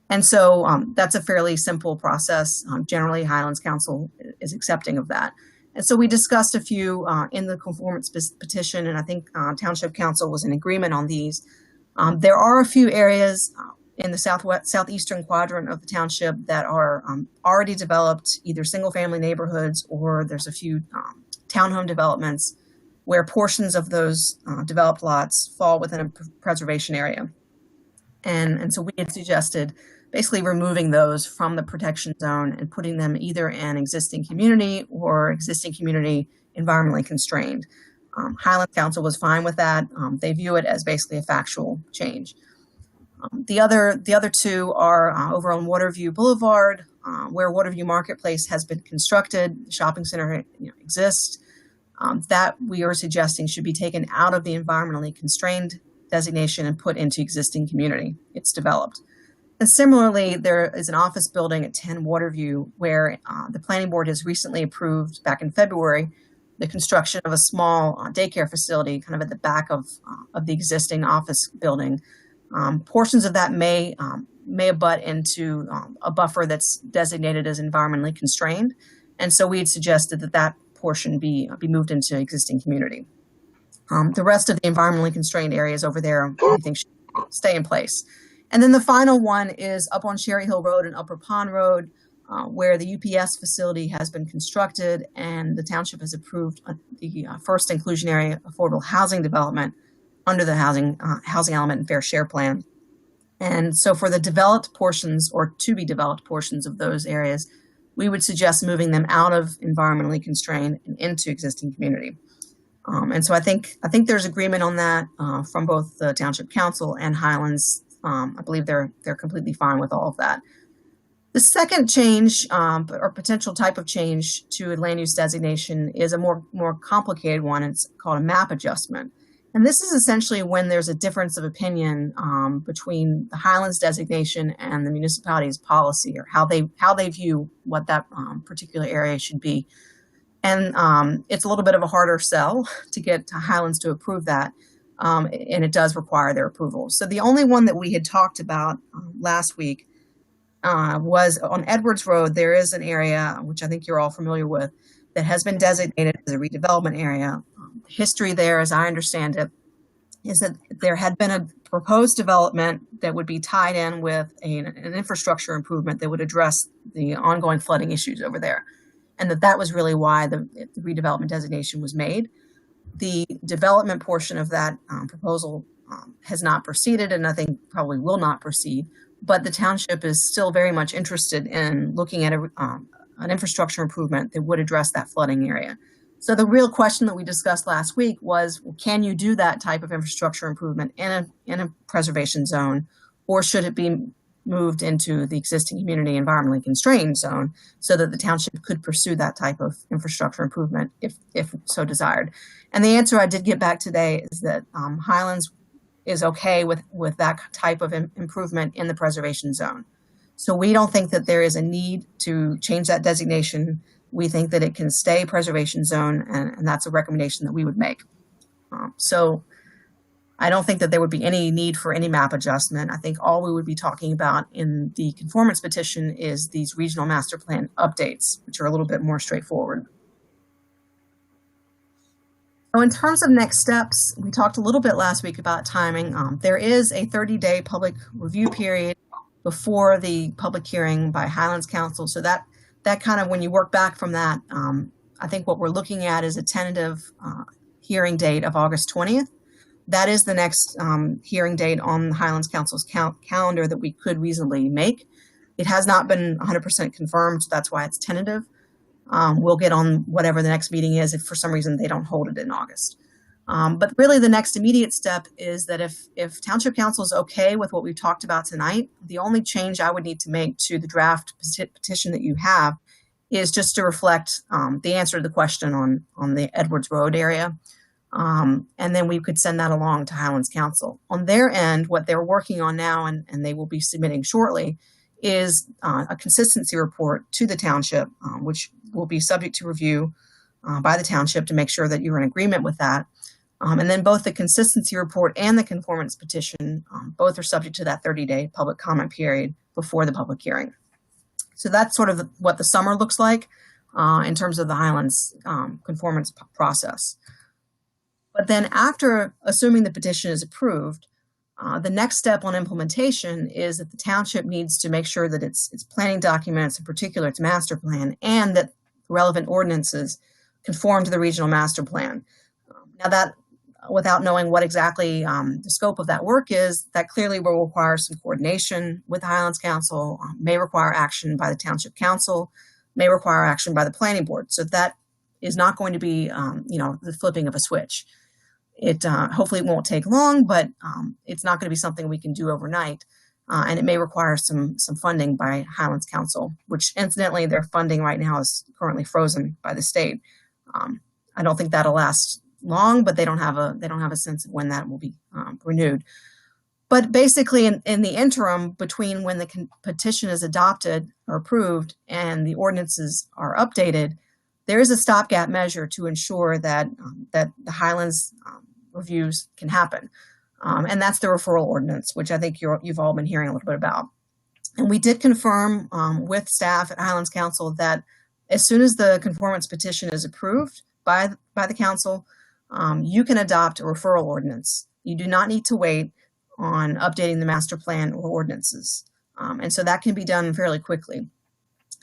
And so that's a fairly simple process. Generally, Highlands Council is accepting of that. And so we discussed a few in the conformance petition, and I think Township Council was in agreement on these. There are a few areas in the southeastern quadrant of the township that are already developed, either single-family neighborhoods or there's a few townhome developments where portions of those developed lots fall within a preservation area. And so we had suggested basically removing those from the protection zone and putting them either in existing community or existing community environmentally constrained. Highlands Council was fine with that. They view it as basically a factual change. The other two are over on Waterview Boulevard, where Waterview Marketplace has been constructed. The shopping center exists. That we are suggesting should be taken out of the environmentally constrained designation and put into existing community. It's developed. And similarly, there is an office building at 10 Waterview where the planning board has recently approved back in February the construction of a small daycare facility kind of at the back of the existing office building. Portions of that may abut into a buffer that's designated as environmentally constrained. And so we had suggested that portion be moved into existing community. The rest of the environmentally constrained areas over there, I think, should stay in place. And then the final one is up on Cherry Hill Road and Upper Pond Road, where the UPS facility has been constructed and the township has approved the first inclusionary affordable housing development under the housing element and fair share plan. And so for the developed portions or to be developed portions of those areas, we would suggest moving them out of environmentally constrained and into existing community. And so I think there's agreement on that from both the Township Council and Highlands. I believe they're completely fine with all of that. The second change or potential type of change to a land use designation is a more complicated one. It's called a map adjustment. And this is essentially when there's a difference of opinion between the Highlands designation and the municipality's policy, or how they view what that particular area should be. And it's a little bit of a harder sell to get Highlands to approve that, and it does require their approval. So the only one that we had talked about last week was on Edwards Road. There is an area, which I think you're all familiar with, that has been designated as a redevelopment area. History there, as I understand it, is that there had been a proposed development that would be tied in with an infrastructure improvement that would address the ongoing flooding issues over there. And that was really why the redevelopment designation was made. The development portion of that proposal has not proceeded, and I think probably will not proceed. But the township is still very much interested in looking at an infrastructure improvement that would address that flooding area. So the real question that we discussed last week was, well, can you do that type of infrastructure improvement in a preservation zone, or should it be moved into the existing community environmentally constrained zone so that the township could pursue that type of infrastructure improvement if so desired? And the answer I did get back today is that Highlands is okay with that type of improvement in the preservation zone. So we don't think that there is a need to change that designation. We think that it can stay preservation zone, and that's a recommendation that we would make. So I don't think that there would be any need for any map adjustment. I think all we would be talking about in the conformance petition is these regional master plan updates, which are a little bit more straightforward. So in terms of next steps, we talked a little bit last week about timing. There is a 30-day public review period before the public hearing by Highlands Council. So that kind of, when you work back from that, I think what we're looking at is a tentative hearing date of August 20th. That is the next hearing date on Highlands Council's calendar that we could reasonably make. It has not been 100% confirmed, so that's why it's tentative. We'll get on whatever the next meeting is if for some reason they don't hold it in August. But really the next immediate step is that if Township Council is okay with what we've talked about tonight, the only change I would need to make to the draft petition that you have is just to reflect the answer to the question on the Edwards Road area. And then we could send that along to Highlands Council. On their end, what they're working on now, and they will be submitting shortly, is a consistency report to the township, which will be subject to review by the township to make sure that you're in agreement with that. And then both the consistency report and the conformance petition, both are subject to that 30-day public comment period before the public hearing. So that's sort of what the summer looks like in terms of the Highlands conformance process. But then after, assuming the petition is approved, the next step on implementation is that the township needs to make sure that its planning documents, in particular its master plan, and that relevant ordinances conform to the regional master plan. Now that, without knowing what exactly the scope of that work is, that clearly will require some coordination with the Highlands Council, may require action by the Township Council, may require action by the Planning Board. So that is not going to be, the flipping of a switch. It hopefully it won't take long, but it's not going to be something we can do overnight. And it may require some funding by Highlands Council, which incidentally their funding right now is currently frozen by the state. I don't think that'll last long, but they don't have a sense of when that will be renewed. But basically, in the interim between when the petition is adopted or approved and the ordinances are updated, there is a stopgap measure to ensure that the Highlands reviews can happen. And that's the referral ordinance, which I think you've all been hearing a little bit about. And we did confirm with staff at Highlands Council that as soon as the conformance petition is approved by the council, you can adopt a referral ordinance. You do not need to wait on updating the master plan or ordinances. And so that can be done fairly quickly.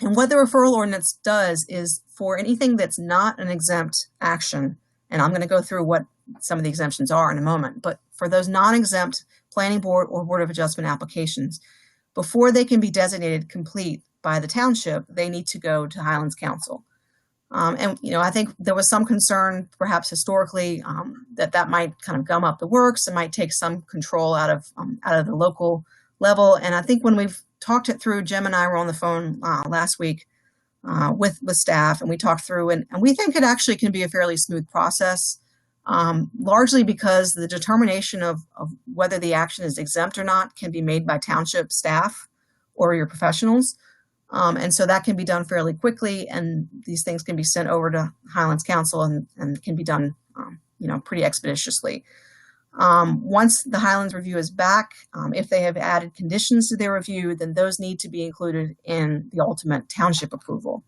And what the referral ordinance does is for anything that's not an exempt action, and I'm going to go through what some of the exemptions are in a moment, but for those non-exempt planning board or board of adjustment applications, before they can be designated complete by the township, they need to go to Highlands Council. And, I think there was some concern, perhaps historically, that might kind of gum up the works and might take some control out of the local level. And I think when we've talked it through, Jim and I were on the phone last week with staff, and we talked through, and we think it actually can be a fairly smooth process, largely because the determination of whether the action is exempt or not can be made by township staff or your professionals. And so that can be done fairly quickly, and these things can be sent over to Highlands Council and can be done, pretty expeditiously. Once the Highlands review is back, if they have added conditions to their review, then those need to be included in the ultimate township approval.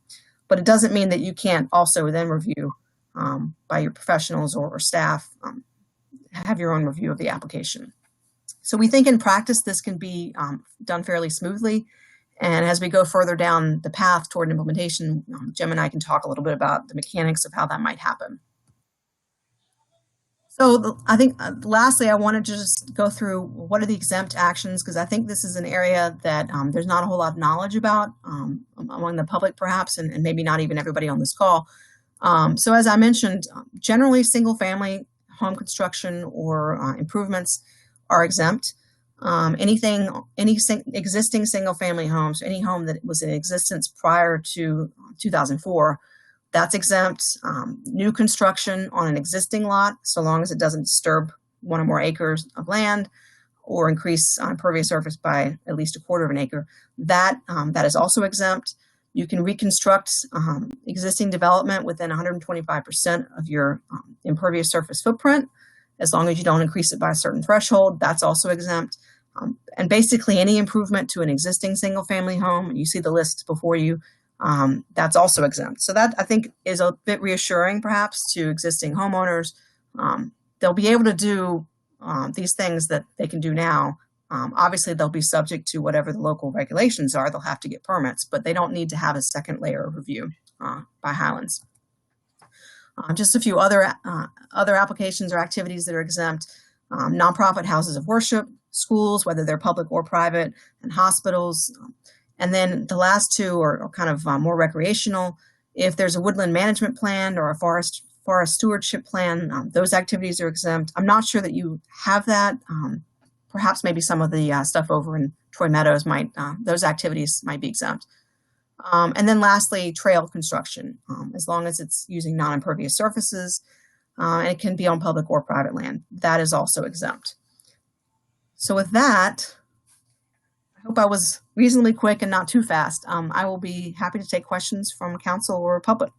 But it doesn't mean that you can't also then review by your professionals or staff, have your own review of the application. So we think in practice this can be done fairly smoothly. And as we go further down the path toward implementation, Jim and I can talk a little bit about the mechanics of how that might happen. So I think lastly, I wanted to just go through what are the exempt actions, because I think this is an area that there's not a whole lot of knowledge about among the public, perhaps, and maybe not even everybody on this call. So as I mentioned, generally single family home construction or improvements are exempt. Any existing single family homes, any home that was in existence prior to 2004, that's exempt. New construction on an existing lot, so long as it doesn't disturb one or more acres of land or increase impervious surface by at least 1/4 of an acre, that is also exempt. You can reconstruct existing development within 125% of your impervious surface footprint, as long as you don't increase it by a certain threshold. That's also exempt. And basically any improvement to an existing single family home, and you see the list before you, that's also exempt. So that I think is a bit reassuring perhaps to existing homeowners. They'll be able to do these things that they can do now. Obviously they'll be subject to whatever the local regulations are. They'll have to get permits, but they don't need to have a second layer of review by Highlands. Just a few other applications or activities that are exempt. Nonprofit houses of worship, schools, whether they're public or private, and hospitals. And then the last two are kind of more recreational. If there's a woodland management plan or a forest stewardship plan, those activities are exempt. I'm not sure that you have that. Perhaps maybe some of the stuff over in Troy Meadows those activities might be exempt. And then lastly, trail construction, as long as it's using non-impervious surfaces, and it can be on public or private land. That is also exempt. So with that, I hope I was reasonably quick and not too fast. I will be happy to take questions from council or public.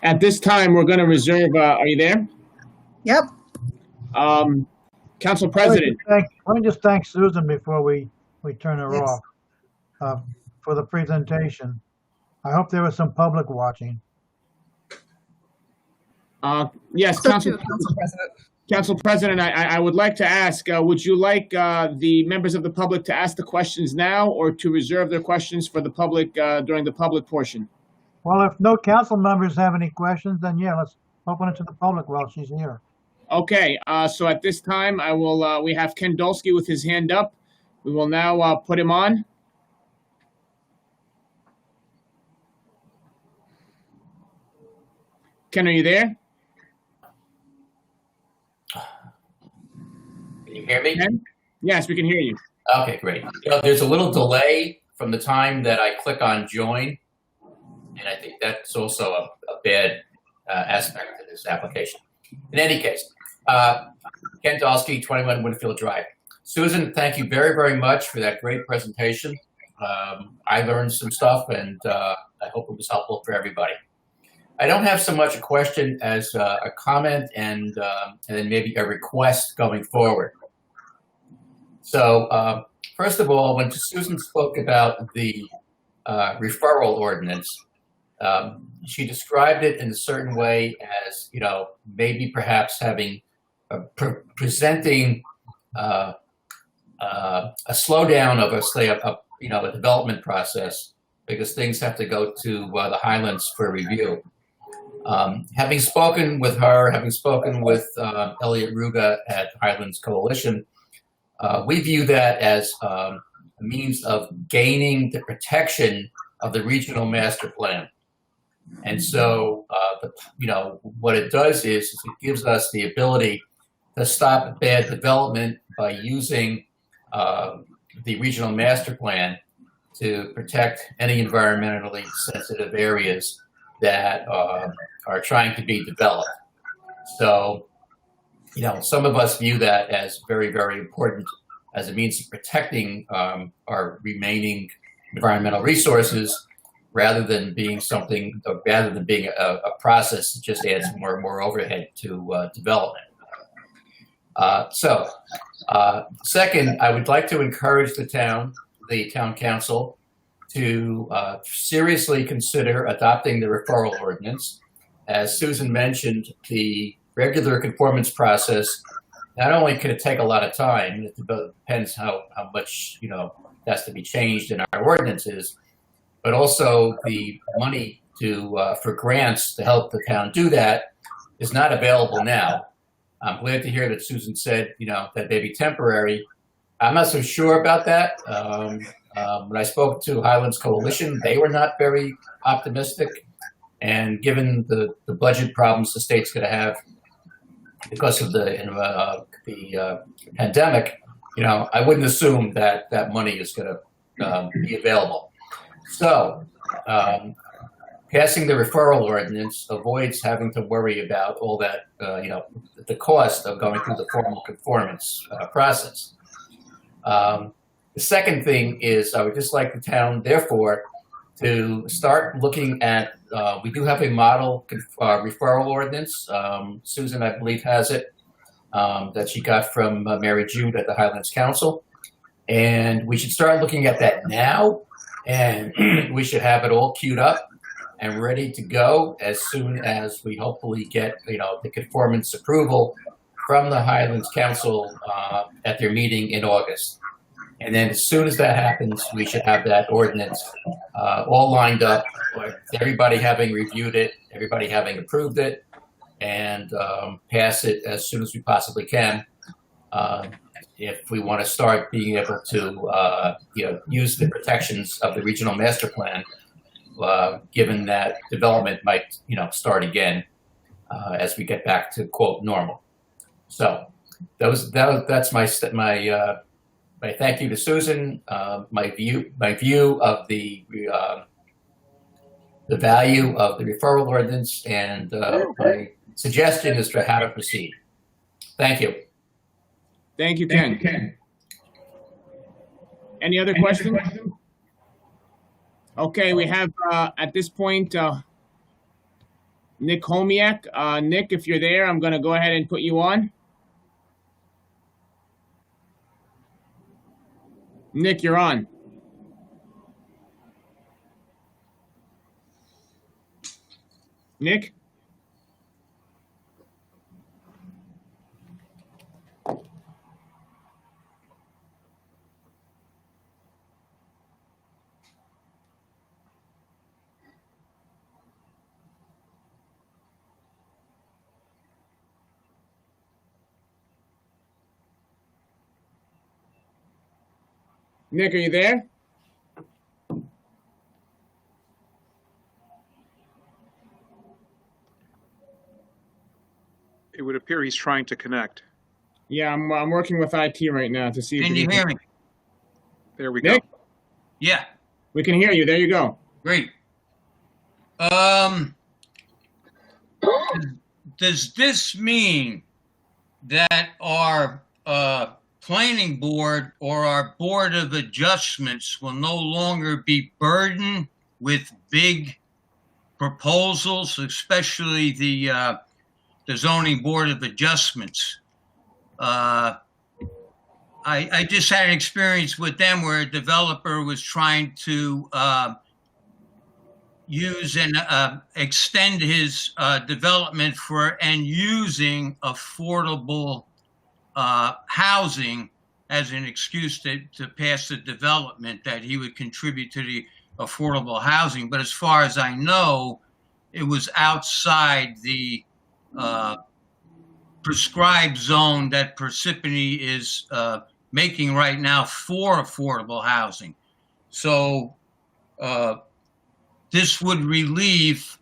At this time, we're going to reserve, are you there? Yep. Council President. Let me just thank Susan before we turn her Yes. off for the presentation. I hope there was some public watching. Yes, So Council too, Council President. Council President, I would like to ask, would you like the members of the public to ask the questions now or to reserve their questions for the public during the public portion? Well, if no council members have any questions, then yeah, let's open it to the public while she's here. Okay, so at this time, we have Ken Dolsky with his hand up. We will now put him on. Ken, are you there? Can you hear me? Ken? Yes, we can hear you. Okay, great. There's a little delay from the time that I click on join, and I think that's also a bad aspect of this application. In any case, Ken Dolsky, 21 Winfield Drive. Susan, thank you very, very much for that great presentation. I learned some stuff, and I hope it was helpful for everybody. I don't have so much a question as a comment and then maybe a request going forward. So first of all, when Susan spoke about the referral ordinance, she described it in a certain way as, maybe perhaps having presenting a slowdown of a development process because things have to go to the Highlands for review. Having spoken with her, having spoken with Elliot Ruga at Highlands Coalition, we view that as a means of gaining the protection of the regional master plan. And so, what it does is it gives us the ability to stop bad development by using the regional master plan to protect any environmentally sensitive areas that are trying to be developed. So, some of us view that as very, very important as a means of protecting our remaining environmental resources, rather than being a process that just adds more and more overhead to development. Second, I would like to encourage the town council to seriously consider adopting the referral ordinance. As Susan mentioned, the regular conformance process, not only can it take a lot of time, it depends how much has to be changed in our ordinances, but also the money for grants to help the town do that is not available now. I'm glad to hear that Susan said, that may be temporary. I'm not so sure about that. When I spoke to Highlands Coalition, they were not very optimistic. And given the budget problems the state's going to have because of the pandemic, I wouldn't assume that money is going to be available. So passing the referral ordinance avoids having to worry about all that, the cost of going through the formal conformance process. The second thing is I would just like the town, therefore, to start looking at, we do have a model referral ordinance. Susan, I believe, has it, that she got from Mary Jude at the Highlands Council. And we should start looking at that now, and we should have it all queued up and ready to go as soon as we hopefully get, the conformance approval from the Highlands Council at their meeting in August. And then as soon as that happens, we should have that ordinance all lined up, everybody having reviewed it, everybody having approved it, and pass it as soon as we possibly can. If we want to start being able to, use the protections of the regional master plan, given that development might, start again as we get back to quote normal. So that's my thank you to Susan. My view of the value of the referral ordinance, and my suggestion is to how to proceed. Thank you. Thank you, Ken. Any other questions? Okay, we have at this point Nick Homiak. Nick, if you're there, I'm going to go ahead and put you on. Nick, you're on. Nick? Nick, are you there? It would appear he's trying to connect. Yeah, I'm working with IT right now to see if Can you hear me? There we Nick? go. Yeah, We can hear you. There you go. great. Does this mean that our planning board or our board of adjustments will no longer be burdened with big proposals, especially the zoning board of adjustments? I just had an experience with them where a developer was trying to use and extend his development and using affordable housing as an excuse to pass the development, that he would contribute to the affordable housing. But as far as I know, it was outside the prescribed zone that Parsippany is making right now for affordable housing. So this would relieve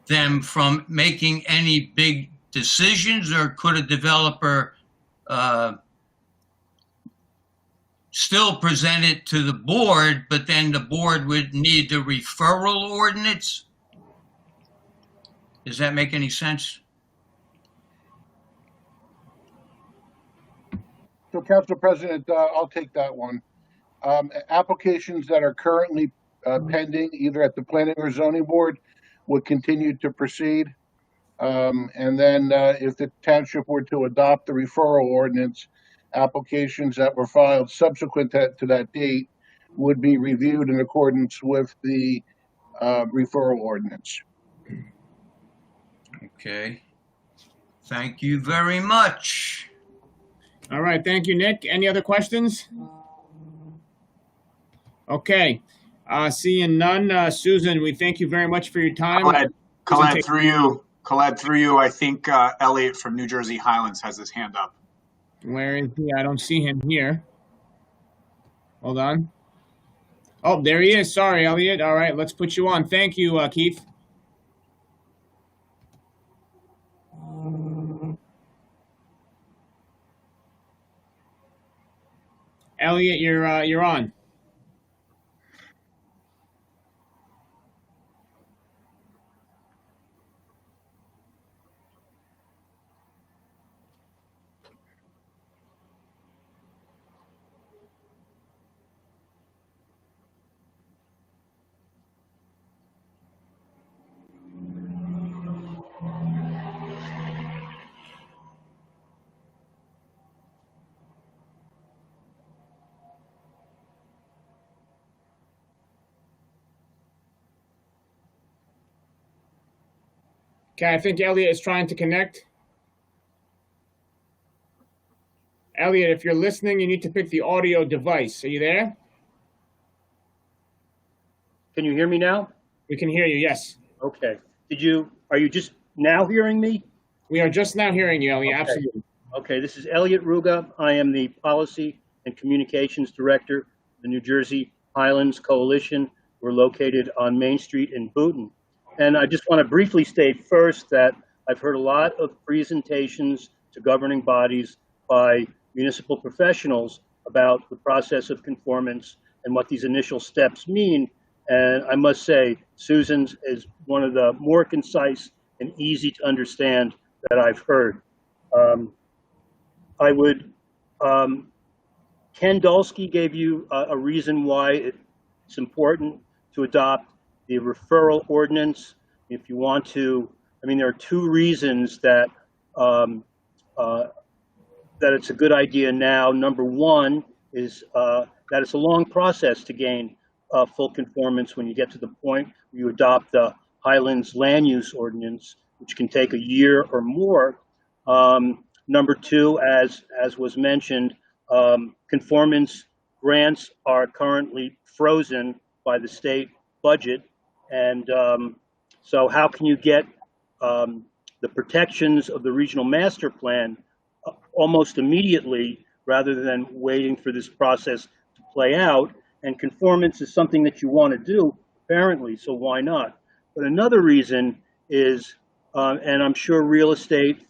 them from making any big decisions, or could a developer still present it to the board, but then the board would need the referral ordinance? Does that make any sense? So, Council President, I'll take that one. Applications that are currently pending, either at the Planning or Zoning Board, would continue to proceed. And then if the township were to adopt the referral ordinance, applications that were filed subsequent to that date would be reviewed in accordance with the referral ordinance. Okay. Thank you very much. All right, thank you, Nick. Any other questions? Okay, seeing none. Susan, we thank you very much for your time. Colette, through you, I think Elliot from New Jersey Highlands has his hand up. Where is he? I don't see him here. Hold on. Oh, there he is. Sorry, Elliot. All right, let's put you on. Thank you, Keith. Elliot, you're on. Okay, I think Elliot is trying to connect. Elliot, if you're listening, you need to pick the audio device. Are you there? Can you hear me now? We can hear you, yes. Okay. Are you just now hearing me? We are just now hearing you, Elliot, Okay. absolutely. Okay, this is Elliot Ruga. I am the Policy and Communications Director of the New Jersey Highlands Coalition. We're located on Main Street in Boonton. And I just want to briefly state first that I've heard a lot of presentations to governing bodies by municipal professionals about the process of conformance and what these initial steps mean. And I must say, Susan's is one of the more concise and easy to understand that I've heard. Ken Dolsky gave you a reason why it's important to adopt the referral ordinance. If you want to, there are two reasons that that it's a good idea now. Number one is that it's a long process to gain full conformance when you get to the point where you adopt the Highlands land use ordinance, which can take a year or more. Number two, as was mentioned, conformance grants are currently frozen by the state budget. And so how can you get the protections of the regional master plan almost immediately rather than waiting for this process to play out? And conformance is something that you want to do, apparently, so why not? But another reason is, and I'm sure real estate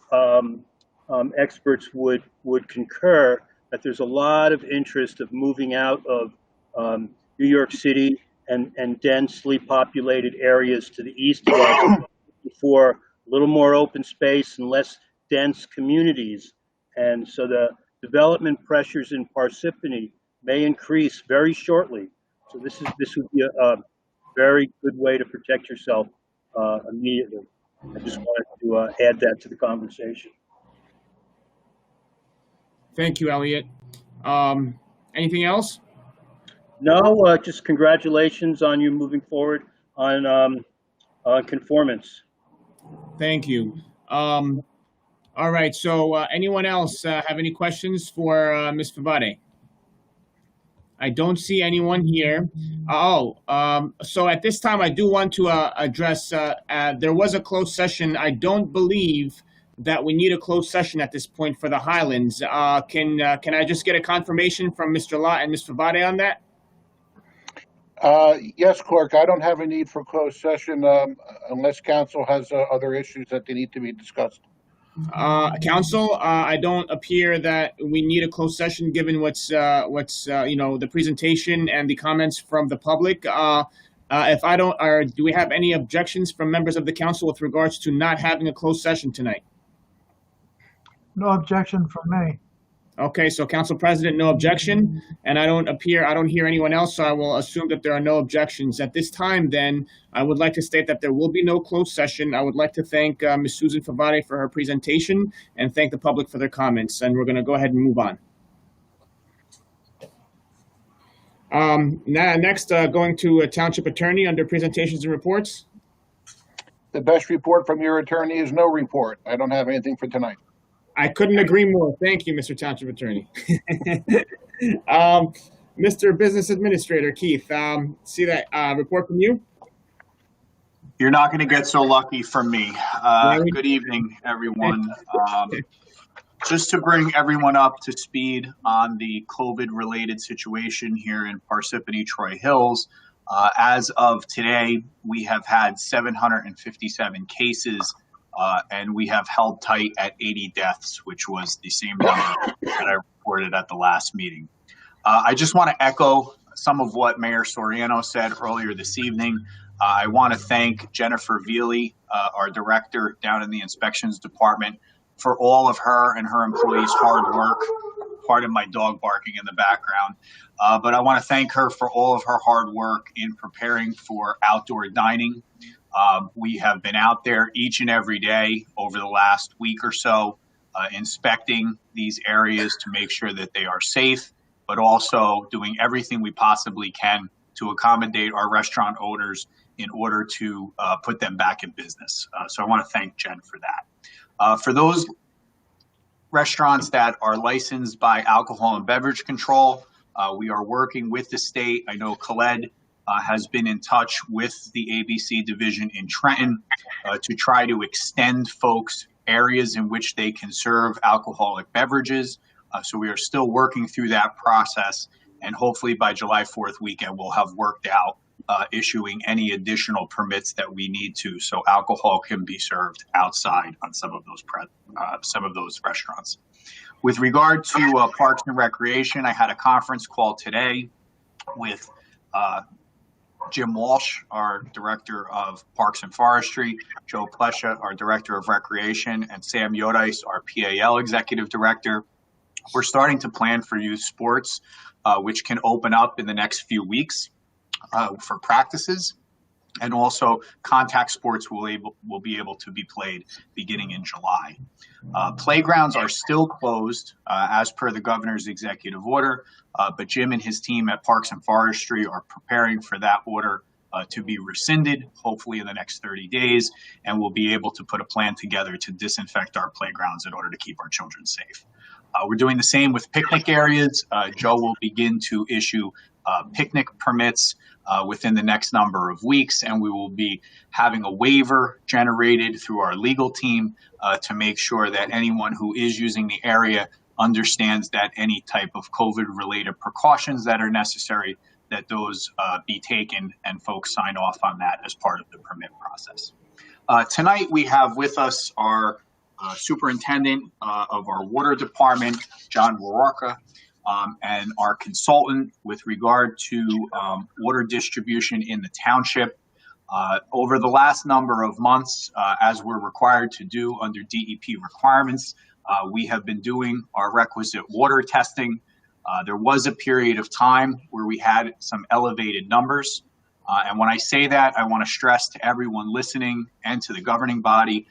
experts would concur, that there's a lot of interest of moving out of New York City and densely populated areas to the east of us for a little more open space and less dense communities. And so the development pressures in Parsippany may increase very shortly. So this would be a very good way to protect yourself immediately. I just wanted to add that to the conversation. Thank you, Elliot. Anything else? No, just congratulations on you moving forward on conformance. Thank you. All right, so anyone else have any questions for Ms. Favade? I don't see anyone here. So at this time, I do want to address, there was a closed session. I don't believe that we need a closed session at this point for the Highlands. Can I just get a confirmation from Mr. Lott and Ms. Favade on that? Yes, clerk, I don't have a need for closed session unless council has other issues that they need to be discussed. Council, I don't appear that we need a closed session given what's the presentation and the comments from the public. If I don't, do we have any objections from members of the council with regards to not having a closed session tonight? No objection from me. Okay, so Council President, no objection, and I don't hear anyone else, so I will assume that there are no objections. At this time, then, I would like to state that there will be no closed session. I would like to thank Ms. Susan Favade for her presentation and thank the public for their comments, and we're going to go ahead and move on. Next, going to Township Attorney under presentations and reports. The best report from your attorney is no report. I don't have anything for tonight. I couldn't agree more. Thank you, Mr. Township Attorney. Mr. Business Administrator Keith, see that report from you? You're not going to get so lucky from me. Good evening, everyone. Just to bring everyone up to speed on the COVID-related situation here in Parsippany, Troy Hills, as of today, we have had 757 cases, and we have held tight at 80 deaths, which was the same number that I reported at the last meeting. I just want to echo some of what Mayor Soriano said earlier this evening. I want to thank Jennifer Veely, our director down in the inspections department, for all of her and her employees' hard work. Pardon my dog barking in the background. But I want to thank her for all of her hard work in preparing for outdoor dining. We have been out there each and every day over the last week or so, inspecting these areas to make sure that they are safe, but also doing everything we possibly can to accommodate our restaurant owners in order to put them back in business. So I want to thank Jen for that. For those restaurants that are licensed by Alcohol and Beverage Control, we are working with the state. I know Khaled has been in touch with the ABC division in Trenton to try to extend folks areas in which they can serve alcoholic beverages. So we are still working through that process, and hopefully by July 4th weekend, we'll have worked out issuing any additional permits that we need to, so alcohol can be served outside on some of those restaurants. With regard to Parks and Recreation, I had a conference call today with Jim Walsh, our Director of Parks and Forestry, Joe Plesha, our Director of Recreation, and Sam Yodice, our PAL Executive Director. We're starting to plan for youth sports, which can open up in the next few weeks for practices. And also contact sports will be able to be played beginning in July. Playgrounds are still closed as per the governor's executive order, but Jim and his team at Parks and Forestry are preparing for that order to be rescinded, hopefully in the next 30 days, and we'll be able to put a plan together to disinfect our playgrounds in order to keep our children safe. We're doing the same with picnic areas. Joe will begin to issue picnic permits within the next number of weeks, and we will be having a waiver generated through our legal team to make sure that anyone who is using the area understands that any type of COVID-related precautions that are necessary, that those be taken and folks sign off on that as part of the permit process. Tonight we have with us our superintendent of our water department, John Warorka, and our consultant with regard to water distribution in the township. Over the last number of months, as we're required to do under DEP requirements, we have been doing our requisite water testing. There was a period of time where we had some elevated numbers. And when I say that, I want to stress to everyone listening and to the governing body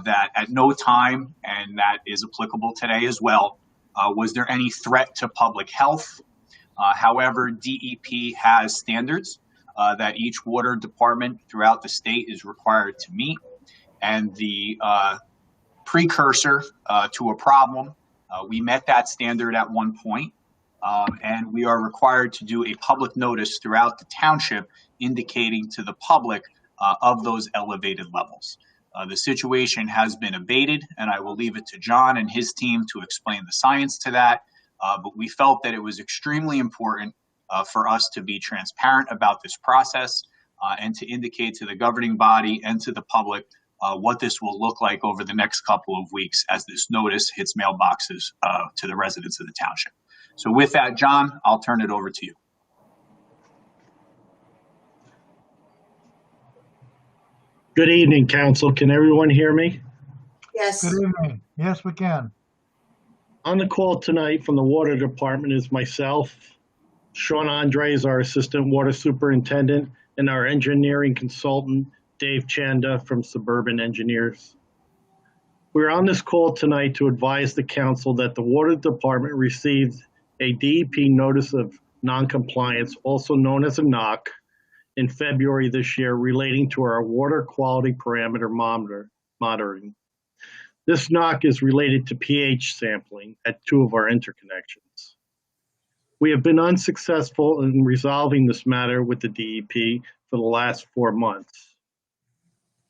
that at no time, and that is applicable today as well, was there any threat to public health. However, DEP has standards that each water department throughout the state is required to meet. And the precursor to a problem, we met that standard at one point. And we are required to do a public notice throughout the township indicating to the public of those elevated levels. The situation has been abated, and I will leave it to John and his team to explain the science to that. But we felt that it was extremely important for us to be transparent about this process and to indicate to the governing body and to the public what this will look like over the next couple of weeks as this notice hits mailboxes to the residents of the township. So with that, John, I'll turn it over to you. Good evening, Council. Can everyone hear me? Yes. Good evening. Yes, we can. On the call tonight from the Water Department is myself, Sean Andres, our Assistant Water Superintendent, and our engineering consultant, Dave Chanda from Suburban Engineers. We're on this call tonight to advise the Council that the Water Department received a DEP Notice of Noncompliance, also known as a NOC, in February this year relating to our water quality parameter monitoring. This NOC is related to pH sampling at 2 of our interconnections. We have been unsuccessful in resolving this matter with the DEP for the last 4 months.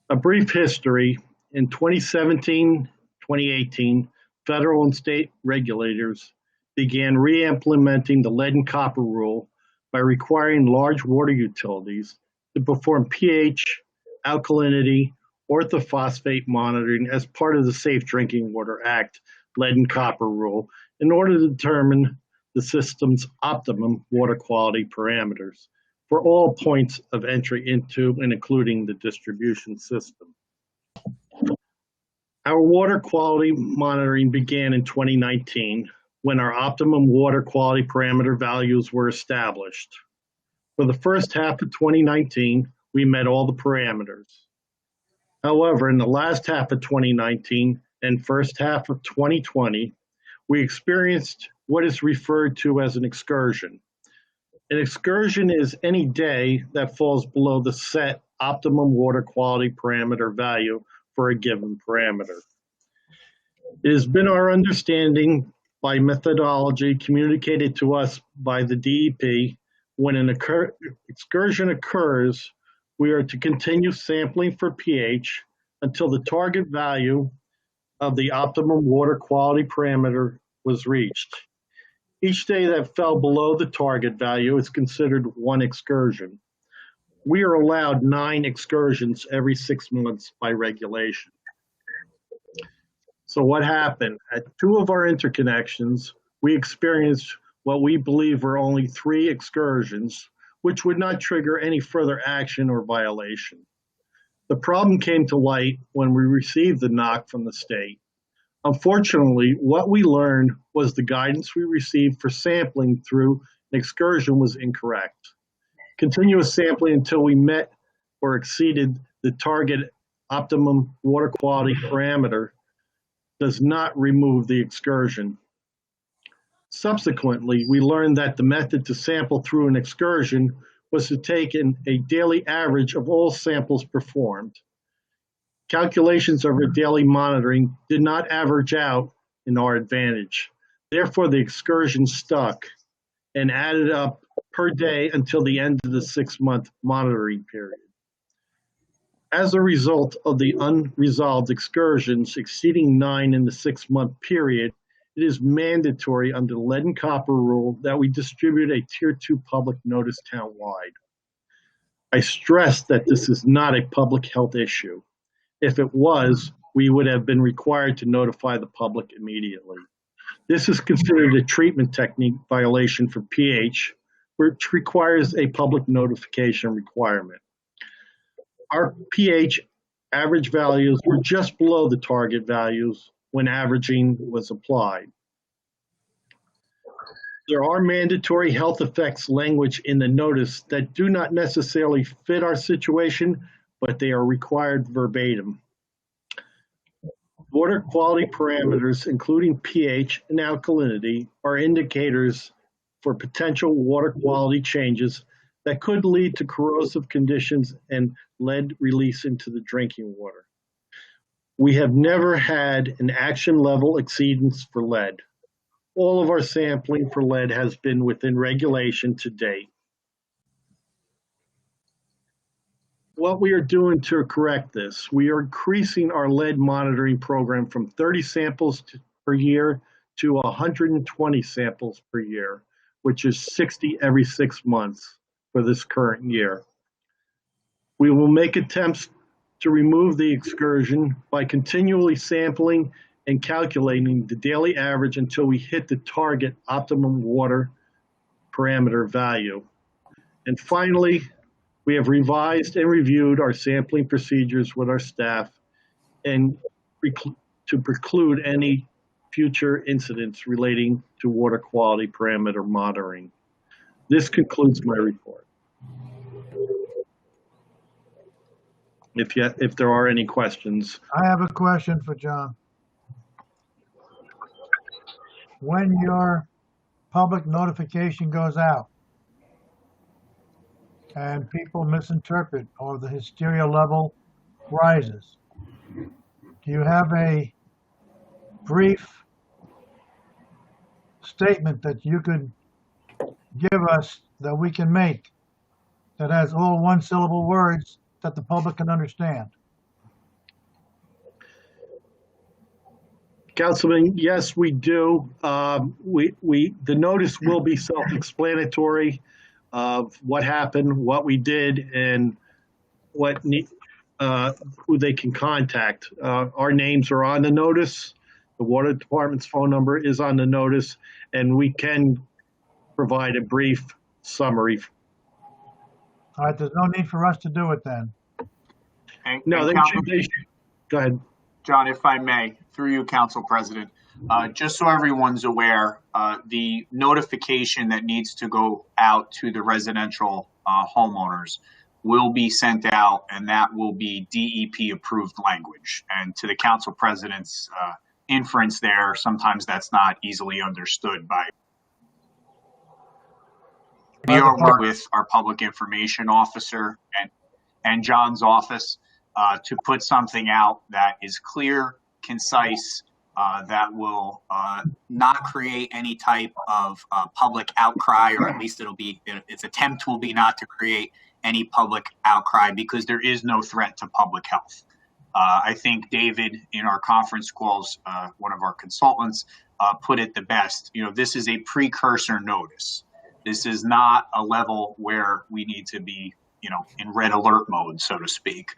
A brief history: in 2017-2018, federal and state regulators began re-implementing the lead and copper rule by requiring large water utilities to perform pH, alkalinity, orthophosphate monitoring as part of the Safe Drinking Water Act lead and copper rule in order to determine the system's optimum water quality parameters for all points of entry into and including the distribution system. Our water quality monitoring began in 2019 when our optimum water quality parameter values were established. For the first half of 2019, we met all the parameters. However, in the last half of 2019 and first half of 2020, we experienced what is referred to as an excursion. An excursion is any day that falls below the set optimum water quality parameter value for a given parameter. It has been our understanding by methodology communicated to us by the DEP, when an excursion occurs, we are to continue sampling for pH until the target value of the optimum water quality parameter was reached. Each day that fell below the target value is considered one excursion. We are allowed 9 excursions every 6 months by regulation. So what happened? At 2 of our interconnections, we experienced what we believe were only 3 excursions, which would not trigger any further action or violation. The problem came to light when we received the NOC from the state. Unfortunately, what we learned was the guidance we received for sampling through an excursion was incorrect. Continuous sampling until we met or exceeded the target optimum water quality parameter does not remove the excursion. Subsequently, we learned that the method to sample through an excursion was to take a daily average of all samples performed. Calculations of our daily monitoring did not average out in our advantage. Therefore, the excursion stuck and added up per day until the end of the 6-month monitoring period. As a result of the unresolved excursions exceeding 9 in the 6-month period, it is mandatory under the lead and copper rule that we distribute a Tier 2 public notice townwide. I stress that this is not a public health issue. If it was, we would have been required to notify the public immediately. This is considered a treatment technique violation for pH, which requires a public notification requirement. Our pH average values were just below the target values when averaging was applied. There are mandatory health effects language in the notice that do not necessarily fit our situation, but they are required verbatim. Water quality parameters, including pH and alkalinity, are indicators for potential water quality changes that could lead to corrosive conditions and lead release into the drinking water. We have never had an action level exceedance for lead. All of our sampling for lead has been within regulation to date. What we are doing to correct this, we are increasing our lead monitoring program from 30 samples per year to 120 samples per year, which is 60 every 6 months for this current year. We will make attempts to remove the excursion by continually sampling and calculating the daily average until we hit the target optimum water parameter value. And finally, we have revised and reviewed our sampling procedures with our staff and to preclude any future incidents relating to water quality parameter monitoring. This concludes my report. If there are any questions. I have a question for John. When your public notification goes out and people misinterpret or the hysteria level rises, do you have a brief statement that you could give us that we can make that has all one-syllable words that the public can understand? Councilman, yes, we do. The notice will be self-explanatory of what happened, what we did, and who they can contact. Our names are on the notice. The water department's phone number is on the notice, and we can provide a brief summary. All right, there's no need for us to do it then. No, they should. Go ahead. John, if I may, through you, Council President, just so everyone's aware, the notification that needs to go out to the residential homeowners will be sent out, and that will be DEP approved language. And to the Council President's inference there, sometimes that's not easily understood by. We are working with our public information officer and John's office to put something out that is clear, concise, that will not create any type of public outcry, or at least its attempt will be not to create any public outcry, because there is no threat to public health. I think David, in our conference calls, one of our consultants, put it the best. This is a precursor notice. This is not a level where we need to be, in red alert mode, so to speak.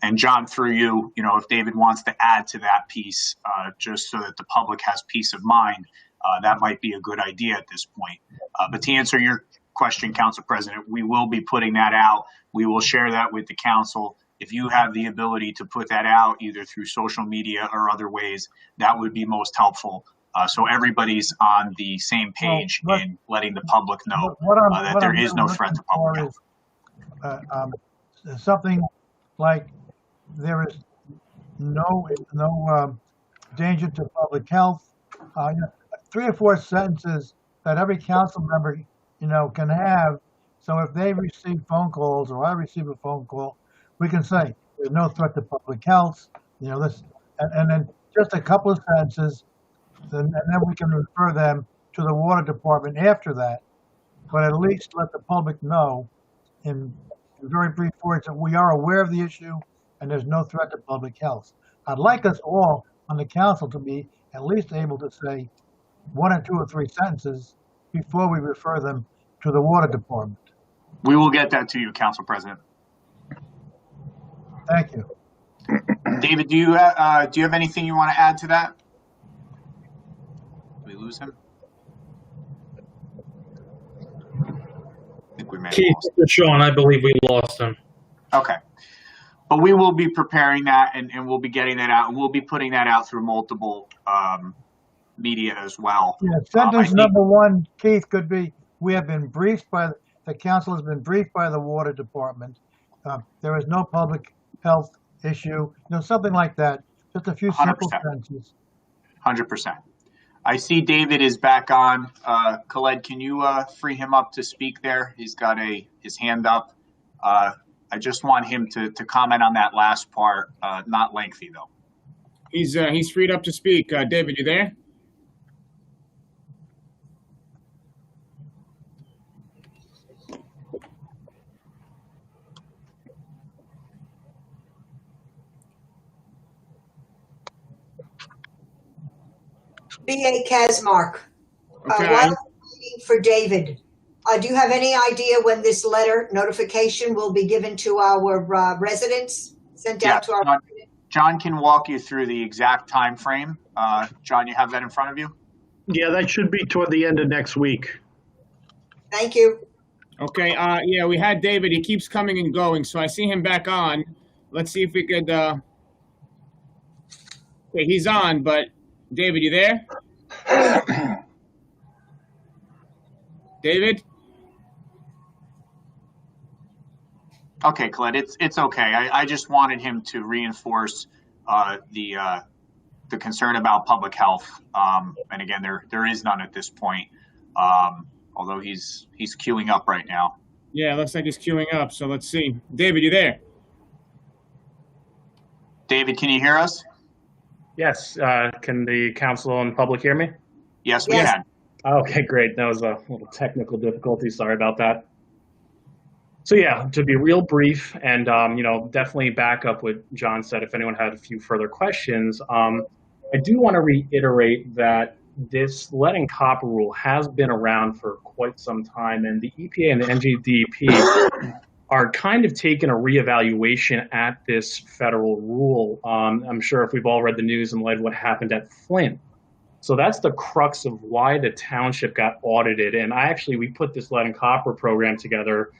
And John, through you, if David wants to add to that piece, just so that the public has peace of mind, that might be a good idea at this point. But to answer your question, Council President, we will be putting that out. We will share that with the council. If you have the ability to put that out either through social media or other ways, that would be most helpful. So everybody's on the same page in letting the public know that there is no threat to public health. Something like there is no danger to public health. 3 or 4 sentences that every council member can have. So if they receive phone calls or I receive a phone call, we can say there's no threat to public health. This, and then just a couple of sentences, and then we can refer them to the water department after that. But at least let the public know in very brief words that we are aware of the issue and there's no threat to public health. I'd like us all on the council to be at least able to say 1 or 2 or 3 sentences before we refer them to the water department. We will get that to you, Council President. Thank you. David, do you have anything you want to add to that? Did we lose him? I think we may have lost him. Sean, I believe we lost him. Okay. But we will be preparing that and we'll be getting that out, and we'll be putting that out through multiple media as well. Yeah, sentence number 1, Keith, could be, we have been briefed by, the council has been briefed by the water department. There is no public health issue, something like that. Just a few simple 100%. sentences. 100%. I see David is back on. Khaled, can you free him up to speak there? He's got his hand up. I just want him to comment on that last part, not lengthy though. He's freed up to speak. David, you there? B.A. Kazmark. Okay. While we're waiting for David, do you have any idea when this letter notification will be given to our residents, sent out Yes, to our? John can walk you through the exact time frame. John, you have that in front of you? Yeah, that should be toward the end of next week. Thank you. Okay, yeah, we had David. He keeps coming and going, so I see him back on. Let's see if we could, okay, he's on, but David, you there? David? Okay, Colette, it's okay. I just wanted him to reinforce the concern about public health. And again, there is none at this point, although he's queuing up right now. Yeah, looks like he's queuing up, so let's see. David, you there? David, can you hear us? Yes. Can the council and public hear me? Yes, we can. Okay, great. That was a little technical difficulty. Sorry about that. So yeah, to be real brief and, definitely back up what John said, if anyone had a few further questions, I do want to reiterate that this lead and copper rule has been around for quite some time, and the EPA and the NJDEP are kind of taking a reevaluation at this federal rule. I'm sure if we've all read the news in light of what happened at Flint. So that's the crux of why the township got audited. And we put this lead and copper program together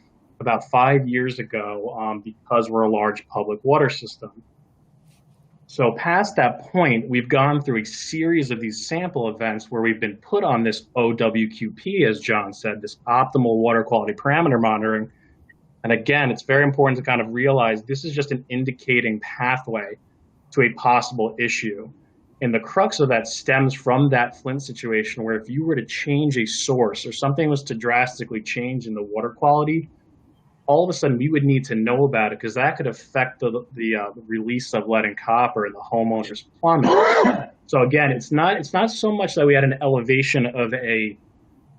about 5 years ago because we're a large public water system. So past that point, we've gone through a series of these sample events where we've been put on this OWQP, as John said, this optimal water quality parameter monitoring. And again, it's very important to kind of realize this is just an indicating pathway to a possible issue. And the crux of that stems from that Flint situation where if you were to change a source or something was to drastically change in the water quality, all of a sudden we would need to know about it because that could affect the release of lead and copper in the homeowner's plumbing. So again, it's not so much that we had an elevation of a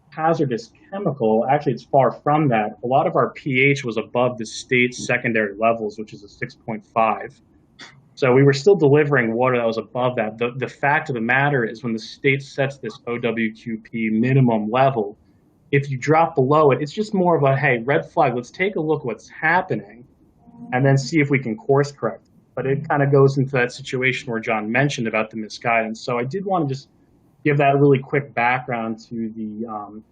hazardous chemical. Actually, it's far from that. A lot of our pH was above the state's secondary levels, which is a 6.5. So we were still delivering water that was above that. The fact of the matter is when the state sets this OWQP minimum level, if you drop below it, it's just more of a, hey, red flag, let's take a look what's happening and then see if we can course correct. But it kind of goes into that situation where John mentioned about the misguidance. So I did want to just give that really quick background to the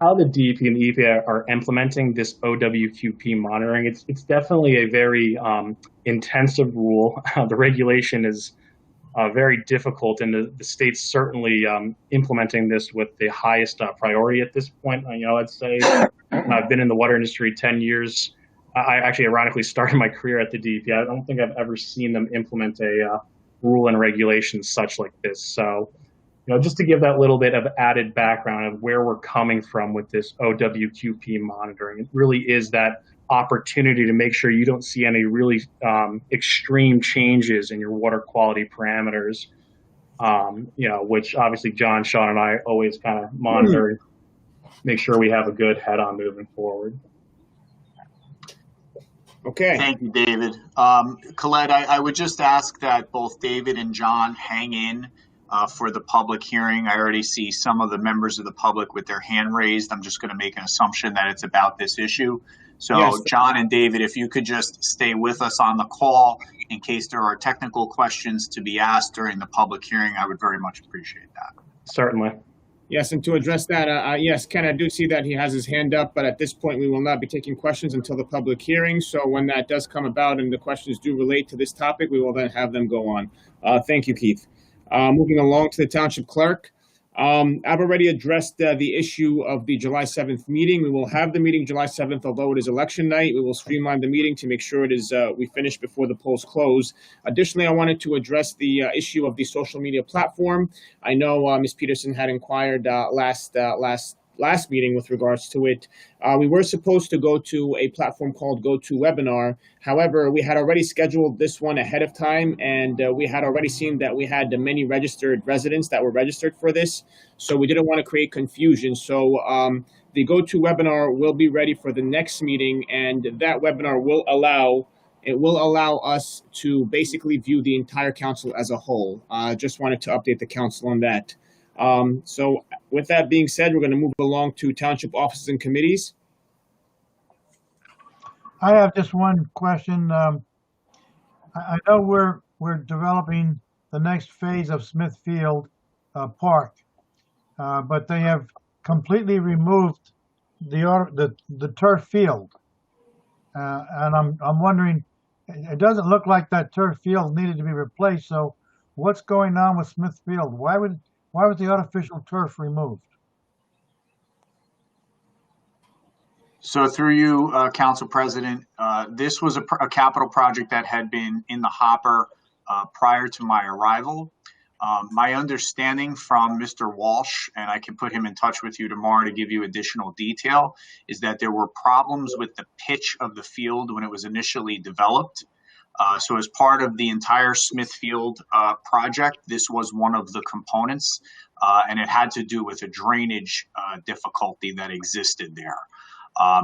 how the DEP and the EPA are implementing this OWQP monitoring. It's definitely a very intensive rule. The regulation is very difficult, and the state's certainly implementing this with the highest priority at this point. I'd say I've been in the water industry 10 years. I actually ironically started my career at the DEP. I don't think I've ever seen them implement a rule and regulation such like this. So, just to give that little bit of added background of where we're coming from with this OWQP monitoring, it really is that opportunity to make sure you don't see any really extreme changes in your water quality parameters, which obviously John, Sean, and I always kind of monitor and make sure we have a good head on moving forward. Okay. Thank you, David. Colette, I would just ask that both David and John hang in for the public hearing. I already see some of the members of the public with their hand raised. I'm just going to make an assumption that it's about this issue. So yes. John and David, if you could just stay with us on the call in case there are technical questions to be asked during the public hearing, I would very much appreciate that. Certainly. Yes, and to address that, yes, Ken, I do see that he has his hand up, but at this point we will not be taking questions until the public hearing. So when that does come about and the questions do relate to this topic, we will then have them go on. Thank you, Keith. Moving along to the township clerk. I've already addressed the issue of the July 7th meeting. We will have the meeting July 7th, although it is election night. We will streamline the meeting to make sure it is we finish before the polls close. Additionally, I wanted to address the issue of the social media platform. I know Ms. Peterson had inquired last meeting with regards to it. We were supposed to go to a platform called GoToWebinar. However, we had already scheduled this one ahead of time, and we had already seen that we had many registered residents that were registered for this. So we didn't want to create confusion. So the GoToWebinar will be ready for the next meeting, and that webinar will allow us to basically view the entire council as a whole. Just wanted to update the council on that. So with that being said, we're going to move along to township offices and committees. I have just one question. I know we're developing the next phase of Smithfield Park, but they have completely removed the turf field, and I'm wondering. It doesn't look like that turf field needed to be replaced. So, what's going on with Smithfield? Why was the artificial turf removed? So through you, Council President, this was a capital project that had been in the hopper prior to my arrival. My understanding from Mr. Walsh, and I can put him in touch with you tomorrow to give you additional detail, is that there were problems with the pitch of the field when it was initially developed. So as part of the entire Smithfield project, this was one of the components, and it had to do with a drainage difficulty that existed there.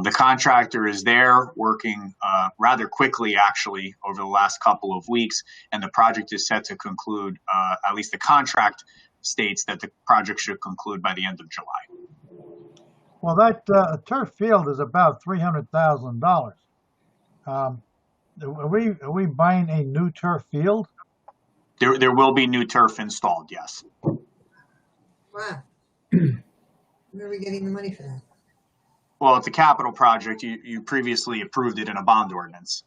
The contractor is there working rather quickly, actually, over the last couple of weeks, and the project is set to conclude, at least the contract states that the project should conclude by the end of July. Well, that turf field is about $300,000. Are we buying a new turf field? There will be new turf installed, yes. Wow. Where are we getting the money for that? Well, it's a capital project. You previously approved it in a bond ordinance.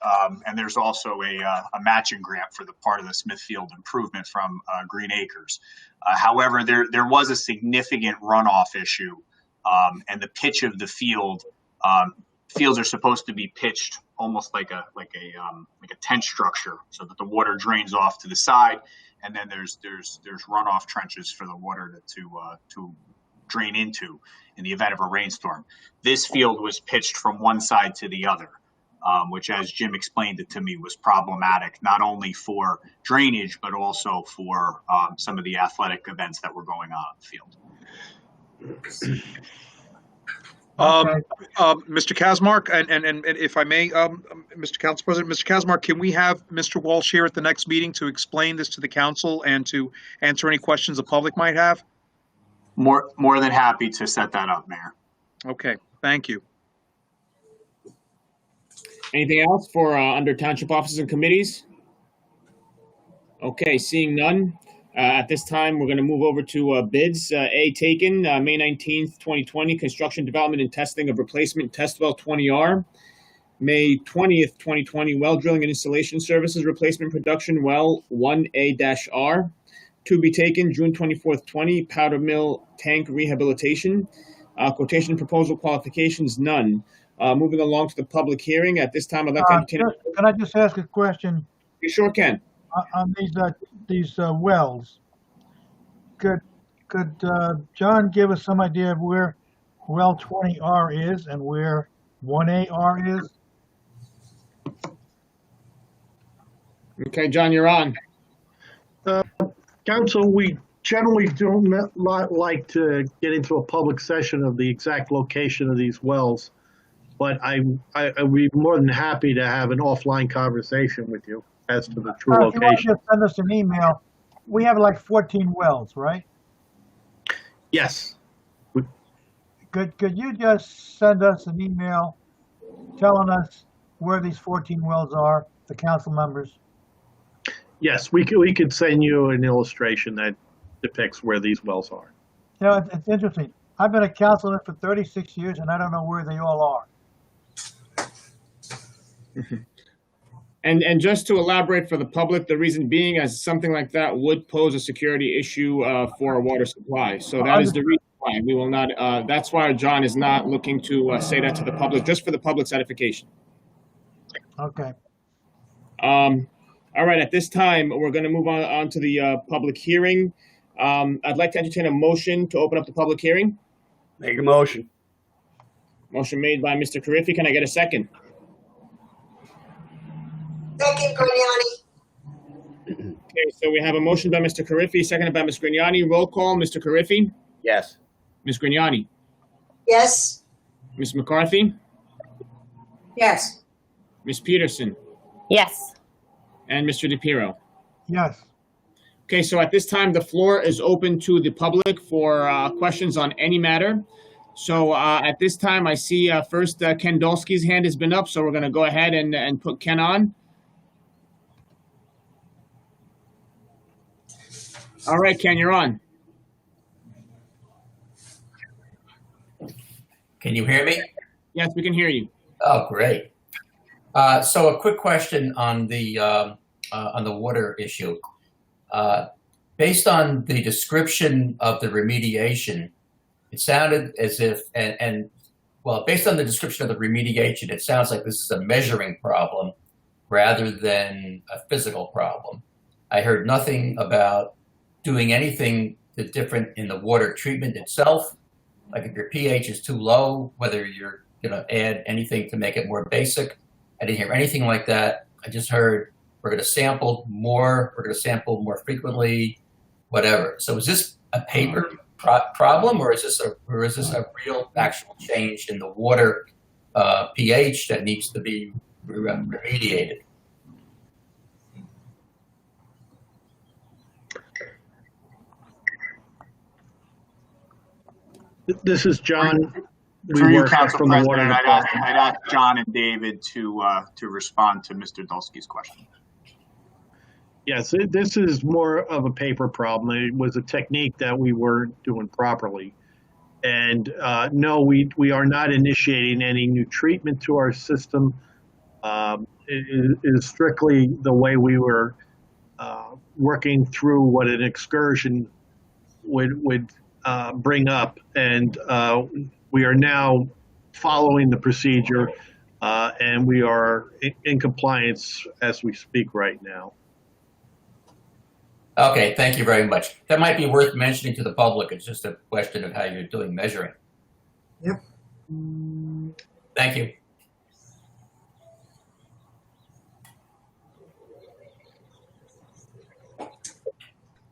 And there's also a matching grant for the part of the Smithfield improvement from Green Acres. However, there was a significant runoff issue, and the pitch of the field, fields are supposed to be pitched almost like a tent structure so that the water drains off to the side. And then there's runoff trenches for the water to drain into in the event of a rainstorm. This field was pitched from one side to the other, which, as Jim explained it to me, was problematic, not only for drainage, but also for some of the athletic events that were going on the field. Mr. Kazmark, and if I may, Mr. Council President, Mr. Kazmark, can we have Mr. Walsh here at the next meeting to explain this to the council and to answer any questions the public might have? More than happy to set that up, Mayor. Okay, thank you. Anything else for under township offices and committees? Okay, seeing none. At this time, we're going to move over to bids. A taken, May 19th, 2020, construction, development, and testing of replacement test well 20R. May 20th, 2020, well drilling and installation services replacement production well 1A-R. To be taken, June 24th, 20, powder mill tank rehabilitation. Quotation proposal qualifications, none. Moving along to the public hearing. At this time, I'd like to entertain. Can I just ask a question? You sure can. On these wells, could John give us some idea of where well 20R is and where 1AR is? Okay, John, you're on. Council, we generally don't like to get into a public session of the exact location of these wells, but I'd be more than happy to have an offline conversation with you as to the true If you want to location. just send us an email, we have like 14 wells, right? Yes. Could you just send us an email telling us where these 14 wells are, the council members? Yes, we could send you an illustration that depicts where these wells are. You know, it's interesting. I've been a councilman for 36 years, and I don't know where they all are. And just to elaborate for the public, the reason being, as something like that would pose a security issue for our water supply. So that is the reason why we will not. That's why John is not looking to say that to the public, just for the public's edification. Okay. All right. At this time, we're going to move on to the public hearing. I'd like to entertain a motion to open up the public hearing. Make a motion. Motion made by Mr. Carriffy. Can I get a second? Second, Grignani. Okay, so we have a motion by Mr. Carriffy, seconded by Ms. Grignani. Roll call, Mr. Carriffy? Yes. Ms. Grignani? Yes. Ms. McCarthy? Yes. Ms. Peterson? Yes. And Mr. DePiero? Yes. Okay, so at this time, the floor is open to the public for questions on any matter. So at this time, I see first Ken Dolsky's hand has been up, so we're going to go ahead and put Ken on. All right, Ken, you're on. Can you hear me? Yes, we can hear you. Oh, great. So a quick question on the water issue. Based on the description of the remediation, it sounded as if, well, based on the description of the remediation, it sounds like this is a measuring problem rather than a physical problem. I heard nothing about doing anything different in the water treatment itself, like if your pH is too low, whether you're going to add anything to make it more basic. I didn't hear anything like that. I just heard we're going to sample more, we're going to sample more frequently, whatever. So is this a paper problem, or is this a real actual change in the water pH that needs to be remediated? This is John. Through you, Council President, I'd ask John and David to respond to Mr. Dulsky's question. Yes, this is more of a paper problem. It was a technique that we weren't doing properly. And no, we are not initiating any new treatment to our system. It is strictly the way we were working through what an excursion would bring up. And we are now following the procedure, and we are in compliance as we speak right now. Okay, thank you very much. That might be worth mentioning to the public. It's just a question of how you're doing measuring. Yep. Thank you.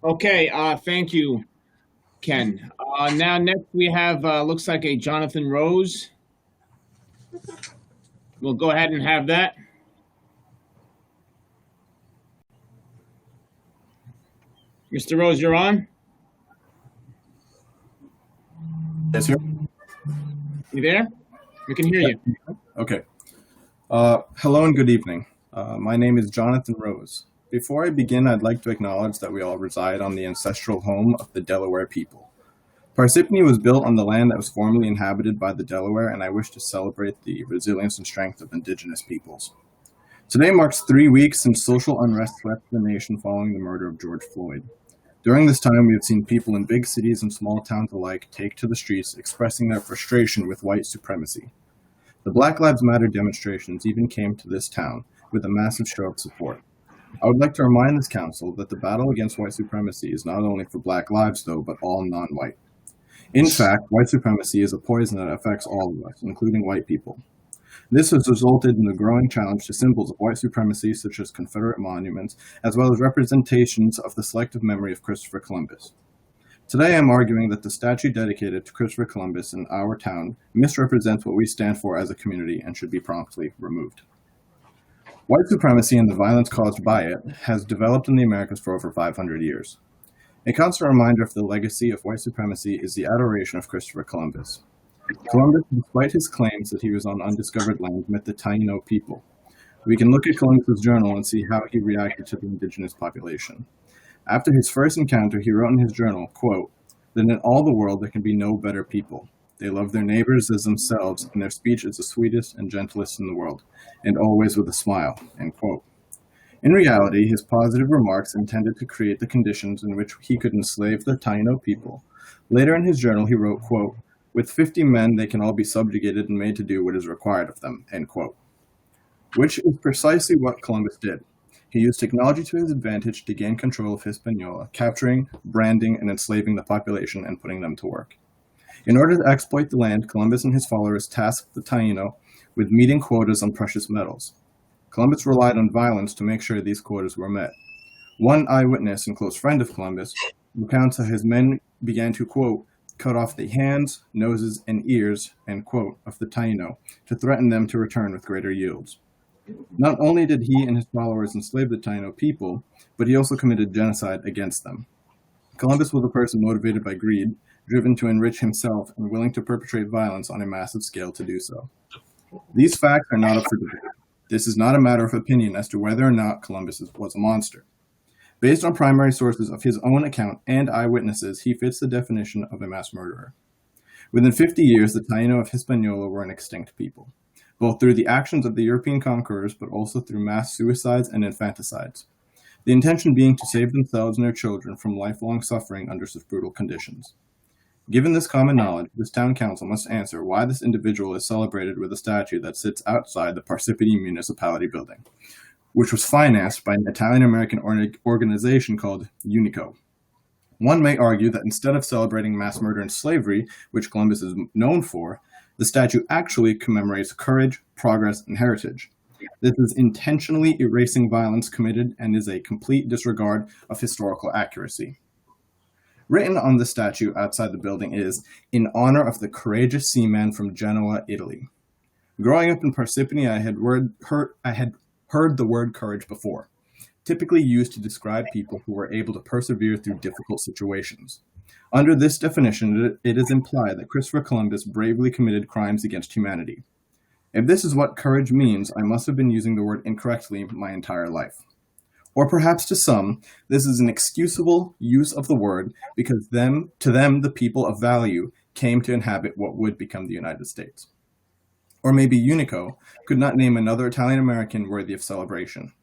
Okay, thank you, Ken. Now next we have, looks like a Jonathan Rose. We'll go ahead and have that. Mr. Rose, you're on? Yes, sir. You there? We can hear you. Okay. Hello and good evening. My name is Jonathan Rose. Before I begin, I'd like to acknowledge that we all reside on the ancestral home of the Delaware people. Parsippany was built on the land that was formerly inhabited by the Delaware, and I wish to celebrate the resilience and strength of indigenous peoples. Today marks 3 weeks since social unrest swept the nation following the murder of George Floyd. During this time, we have seen people in big cities and small towns alike take to the streets, expressing their frustration with white supremacy. The Black Lives Matter demonstrations even came to this town with a massive show of support. I would like to remind this council that the battle against white supremacy is not only for Black lives, though, but all non-white. In fact, white supremacy is a poison that affects all of us, including white people. This has resulted in a growing challenge to symbols of white supremacy, such as Confederate monuments, as well as representations of the selective memory of Christopher Columbus. Today, I'm arguing that the statue dedicated to Christopher Columbus in our town misrepresents what we stand for as a community and should be promptly removed. White supremacy and the violence caused by it has developed in the Americas for over 500 years. A constant reminder of the legacy of white supremacy is the adoration of Christopher Columbus. Columbus, despite his claims that he was on undiscovered land, met the Taino people. We can look at Columbus's journal and see how he reacted to the indigenous population. After his first encounter, he wrote in his journal, quote, "That in all the world there can be no better people. They love their neighbors as themselves, and their speech is the sweetest and gentlest in the world, and always with a smile," end quote. In reality, his positive remarks intended to create the conditions in which he could enslave the Taino people. Later in his journal, he wrote, quote, "With 50 men, they can all be subjugated and made to do what is required of them," end quote. Which is precisely what Columbus did. He used technology to his advantage to gain control of Hispaniola, capturing, branding, and enslaving the population and putting them to work. In order to exploit the land, Columbus and his followers tasked the Taino with meeting quotas on precious metals. Columbus relied on violence to make sure these quotas were met. One eyewitness and close friend of Columbus recounts how his men began to, quote, "cut off the hands, noses, and ears," end quote, of the Taino to threaten them to return with greater yields. Not only did he and his followers enslave the Taino people, but he also committed genocide against them. Columbus was a person motivated by greed, driven to enrich himself, and willing to perpetrate violence on a massive scale to do so. These facts are not up for debate. This is not a matter of opinion as to whether or not Columbus was a monster. Based on primary sources of his own account and eyewitnesses, he fits the definition of a mass murderer. Within 50 years, the Taino of Hispaniola were an extinct people, both through the actions of the European conquerors, but also through mass suicides and infanticides. The intention being to save themselves and their children from lifelong suffering under such brutal conditions. Given this common knowledge, this town council must answer why this individual is celebrated with a statue that sits outside the Parsippany municipality building, which was financed by an Italian-American organization called UNICO. One may argue that instead of celebrating mass murder and slavery, which Columbus is known for, the statue actually commemorates courage, progress, and heritage. This is intentionally erasing violence committed and is a complete disregard of historical accuracy. Written on the statue outside the building is, in honor of the courageous seaman from Genoa, Italy. Growing up in Parsippany, I had heard the word courage before, typically used to describe people who were able to persevere through difficult situations. Under this definition, it is implied that Christopher Columbus bravely committed crimes against humanity. If this is what courage means, I must have been using the word incorrectly my entire life. Or perhaps to some, this is an excusable use of the word because to them, the people of value came to inhabit what would become the United States. Or maybe UNICO could not name another Italian American worthy of celebration.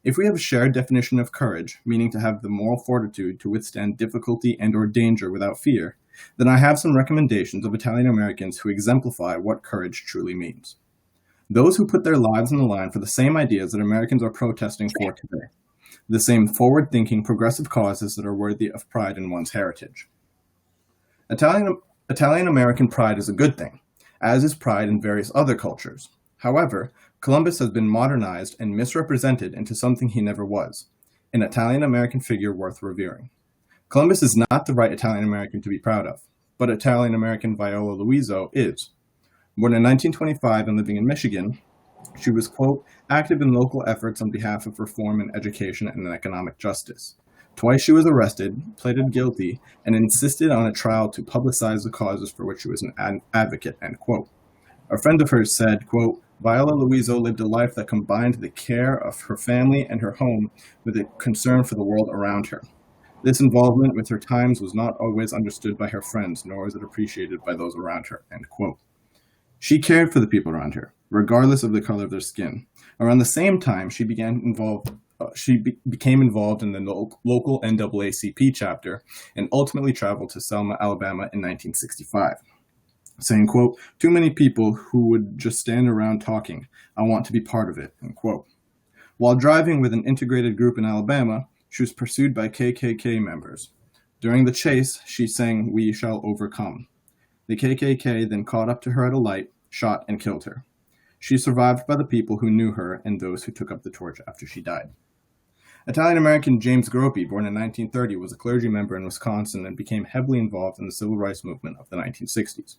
If we have a shared definition of courage, meaning to have the moral fortitude to withstand difficulty and or danger without fear, then I have some recommendations of Italian Americans who exemplify what courage truly means. Those who put their lives on the line for the same ideas that Americans are protesting for today. The same forward-thinking, progressive causes that are worthy of pride in one's heritage. Italian American pride is a good thing, as is pride in various other cultures. However, Columbus has been modernized and misrepresented into something he never was, an Italian American figure worth revering. Columbus is not the right Italian American to be proud of, but Italian American Viola Luiso is. Born in 1925 and living in Michigan, she was, quote, active in local efforts on behalf of reform in education and economic justice. Twice she was arrested, pleaded guilty, and insisted on a trial to publicize the causes for which she was an advocate, end quote. A friend of hers said, quote, Viola Luiso lived a life that combined the care of her family and her home with a concern for the world around her. This involvement with her times was not always understood by her friends, nor was it appreciated by those around her, end quote. She cared for the people around her, regardless of the color of their skin. Around the same time, she became involved in the local NAACP chapter and ultimately traveled to Selma, Alabama in 1965, saying, quote, too many people who would just stand around talking. I want to be part of it, end quote. While driving with an integrated group in Alabama, she was pursued by KKK members. During the chase, she sang, We Shall Overcome. The KKK then caught up to her at a light, shot, and killed her. She survived by the people who knew her and those who took up the torch after she died. Italian-American James Gropey, born in 1930, was a clergy member in Wisconsin and became heavily involved in the civil rights movement of the 1960s.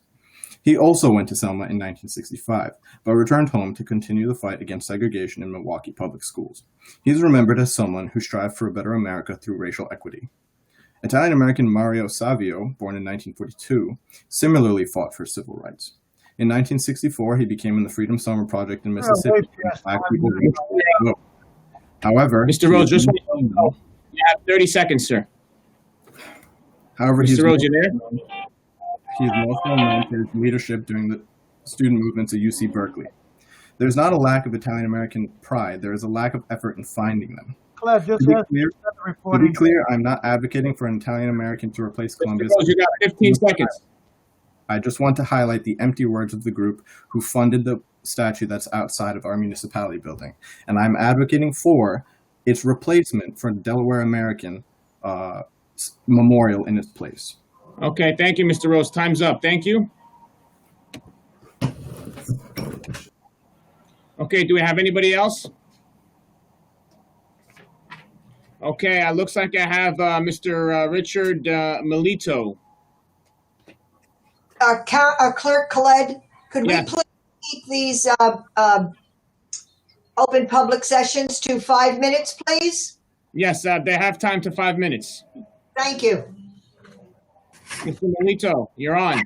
He also went to Selma in 1965, but returned home to continue the fight against segregation in Milwaukee public schools. He is remembered as someone who strived for a better America through racial equity. Italian-American Mario Savio, born in 1942, similarly fought for civil rights. In 1964, he became in the Freedom Summer Project in Mississippi. However, Mr. Rhodes, just you have 30 seconds, sir. However, Mr. Rhodes, you there? He is most well known for his leadership during the student movements at UC Berkeley. There's not a lack of Italian-American pride. There is a lack of effort in finding them. To be clear, I'm not advocating for an Italian-American to replace Columbus. You got 15 seconds. I just want to highlight the empty words of the group who funded the statue that's outside of our municipality building. And I'm advocating for its replacement for Delaware American memorial in its place. Okay, thank you, Mr. Rose. Time's up. Thank you. Okay, do we have anybody else? Okay, it looks like I have Mr. Richard Melito. Clerk Khaled, could we please keep these open public sessions to 5 minutes, please? Yes, they have time to 5 minutes. Thank you. Mr. Melito, you're on.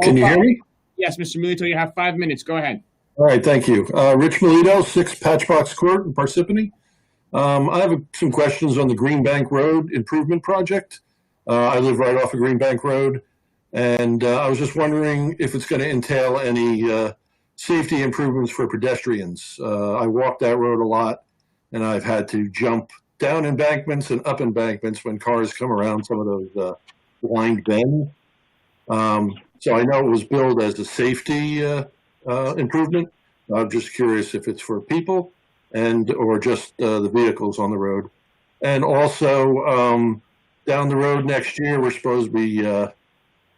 Can you hear me? Yes, Mr. Melito, you have 5 minutes. Go ahead. All right, thank you. Rich Melito, 6 Patchbox Court in Parsippany. I have some questions on the Green Bank Road improvement project. I live right off of Green Bank Road, and I was just wondering if it's going to entail any safety improvements for pedestrians. I walk that road a lot, and I've had to jump down embankments and up embankments when cars come around some of those blind bends. So I know it was billed as a safety improvement. I'm just curious if it's for people or just the vehicles on the road. And also down the road next year, we're supposed to be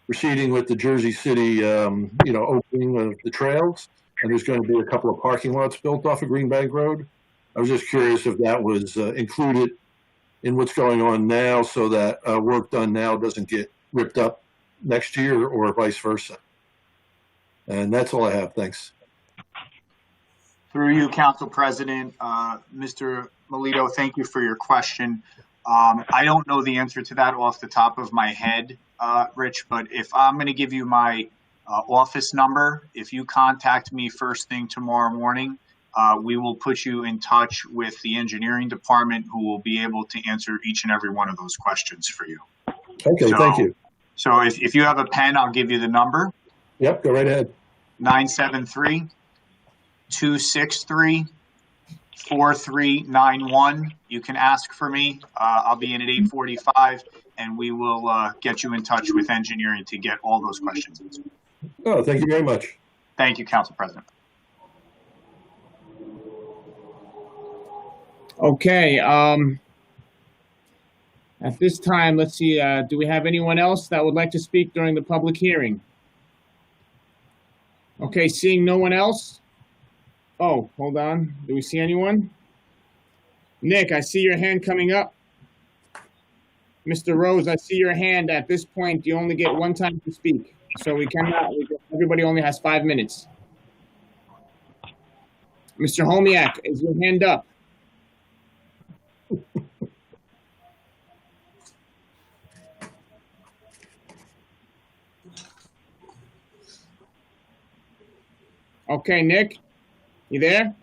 proceeding with the Jersey City, opening of the trails. And there's going to be a couple of parking lots built off of Green Bank Road. I was just curious if that was included in what's going on now so that work done now doesn't get ripped up next year or vice versa. And that's all I have. Thanks. Through you, Council President, Mr. Melito, thank you for your question. I don't know the answer to that off the top of my head, Rich, but if I'm going to give you my office number, if you contact me first thing tomorrow morning, we will put you in touch with the engineering department who will be able to answer each and every one of those questions for you. Okay, thank you. So if you have a pen, I'll give you the number. Yep, go right ahead. 973-263-4391. You can ask for me. I'll be in at 8:45, and we will get you in touch with engineering to get all those questions answered. Oh, thank you very much. Thank you, Council President. Okay. At this time, let's see, do we have anyone else that would like to speak during the public hearing? Okay, seeing no one else. Oh, hold on. Do we see anyone? Nick, I see your hand coming up. Mr. Rose, I see your hand. At this point, you only get one time to speak. So everybody only has 5 minutes. Mr. Homiak, is your hand up? Okay, Nick, you there?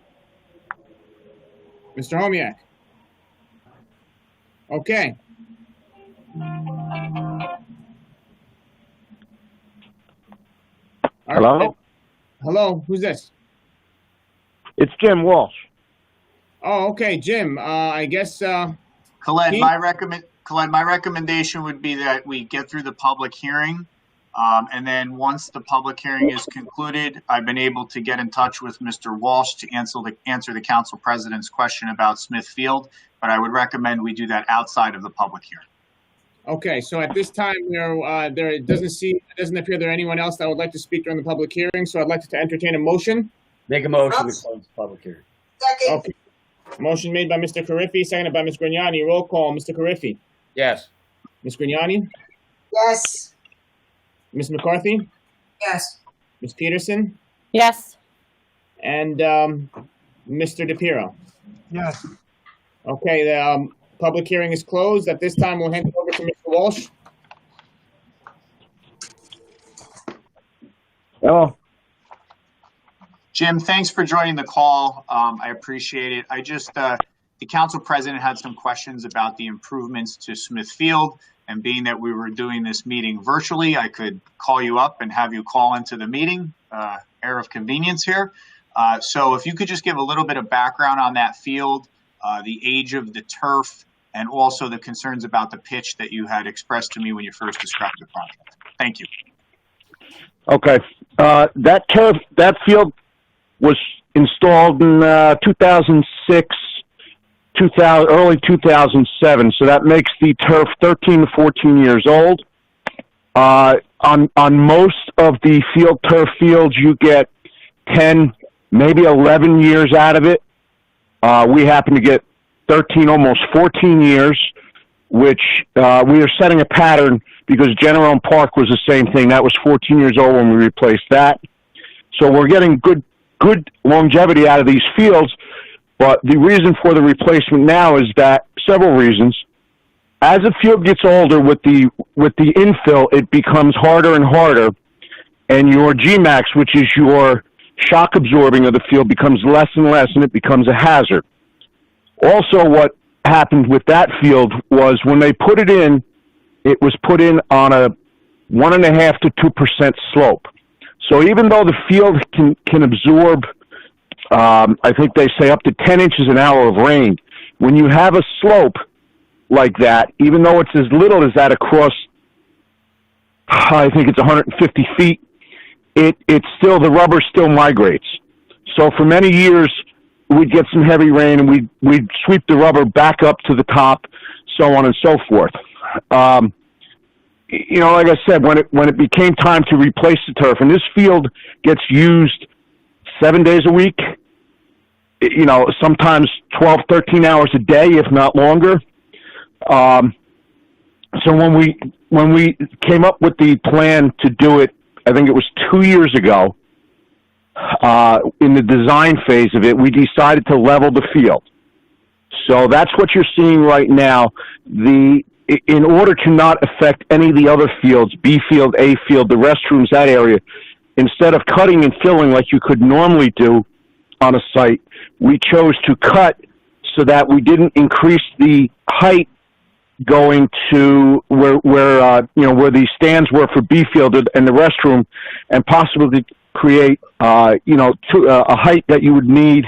Mr. Homiak? Okay. Hello? Right. Hello, who's this? It's Jim Walsh. Oh, okay, Jim. I guess. Khaled, my recommendation would be that we get through the public hearing, and then once the public hearing is concluded, I've been able to get in touch with Mr. Walsh to answer the Council President's question about Smith Field. But I would recommend we do that outside of the public hearing. Okay, so at this time, it doesn't appear there anyone else that would like to speak during the public hearing. So I'd like to entertain a motion. Make a motion to close the public hearing. Second. Okay. Motion made by Mr. Carriffy, seconded by Ms. Grignani. Roll call. Mr. Carriffy. Yes. Ms. Grignani. Yes. Ms. McCarthy. Yes. Ms. Peterson. Yes. And Mr. DePiero. Yes. Okay, the public hearing is closed. At this time, we'll hand it over to Mr. Walsh. Hello. Jim, thanks for joining the call. I appreciate it. The Council President had some questions about the improvements to Smith Field, and being that we were doing this meeting virtually, I could call you up and have you call into the meeting, air of convenience here. So if you could just give a little bit of background on that field, the age of the turf, and also the concerns about the pitch that you had expressed to me when you first described the project. Thank you. Okay. That field was installed in 2006, early 2007. So that makes the turf 13 to 14 years old. On most of the field turf fields, you get 10, maybe 11 years out of it. We happen to get 13, almost 14 years, which we are setting a pattern because General Park was the same thing. That was 14 years old when we replaced that. So we're getting good longevity out of these fields, But the reason for the replacement now is that several reasons. As the field gets older with the infill, it becomes harder and harder, and your Gmax, which is your shock absorbing of the field, becomes less and less, and it becomes a hazard. Also, what happened with that field was when they put it in, it was put in on a 1.5% to 2% slope. So even though the field can absorb, I think they say up to 10 inches an hour of rain, when you have a slope like that, even though it's as little as that across, I think it's 150 feet, it's still, the rubber still migrates. So for many years, we'd get some heavy rain and we'd sweep the rubber back up to the top, so on and so forth. You know, like I said, when it became time to replace the turf, and this field gets used 7 days a week, you know, sometimes 12, 13 hours a day, if not longer. So when we came up with the plan to do it, I think it was 2 years ago, in the design phase of it, we decided to level the field. So that's what you're seeing right now. In order to not affect any of the other fields, B field, A field, the restrooms, that area, instead of cutting and filling like you could normally do on a site, we chose to cut so that we didn't increase the height going to where the stands were for B field and the restroom, and possibly create a height that you would need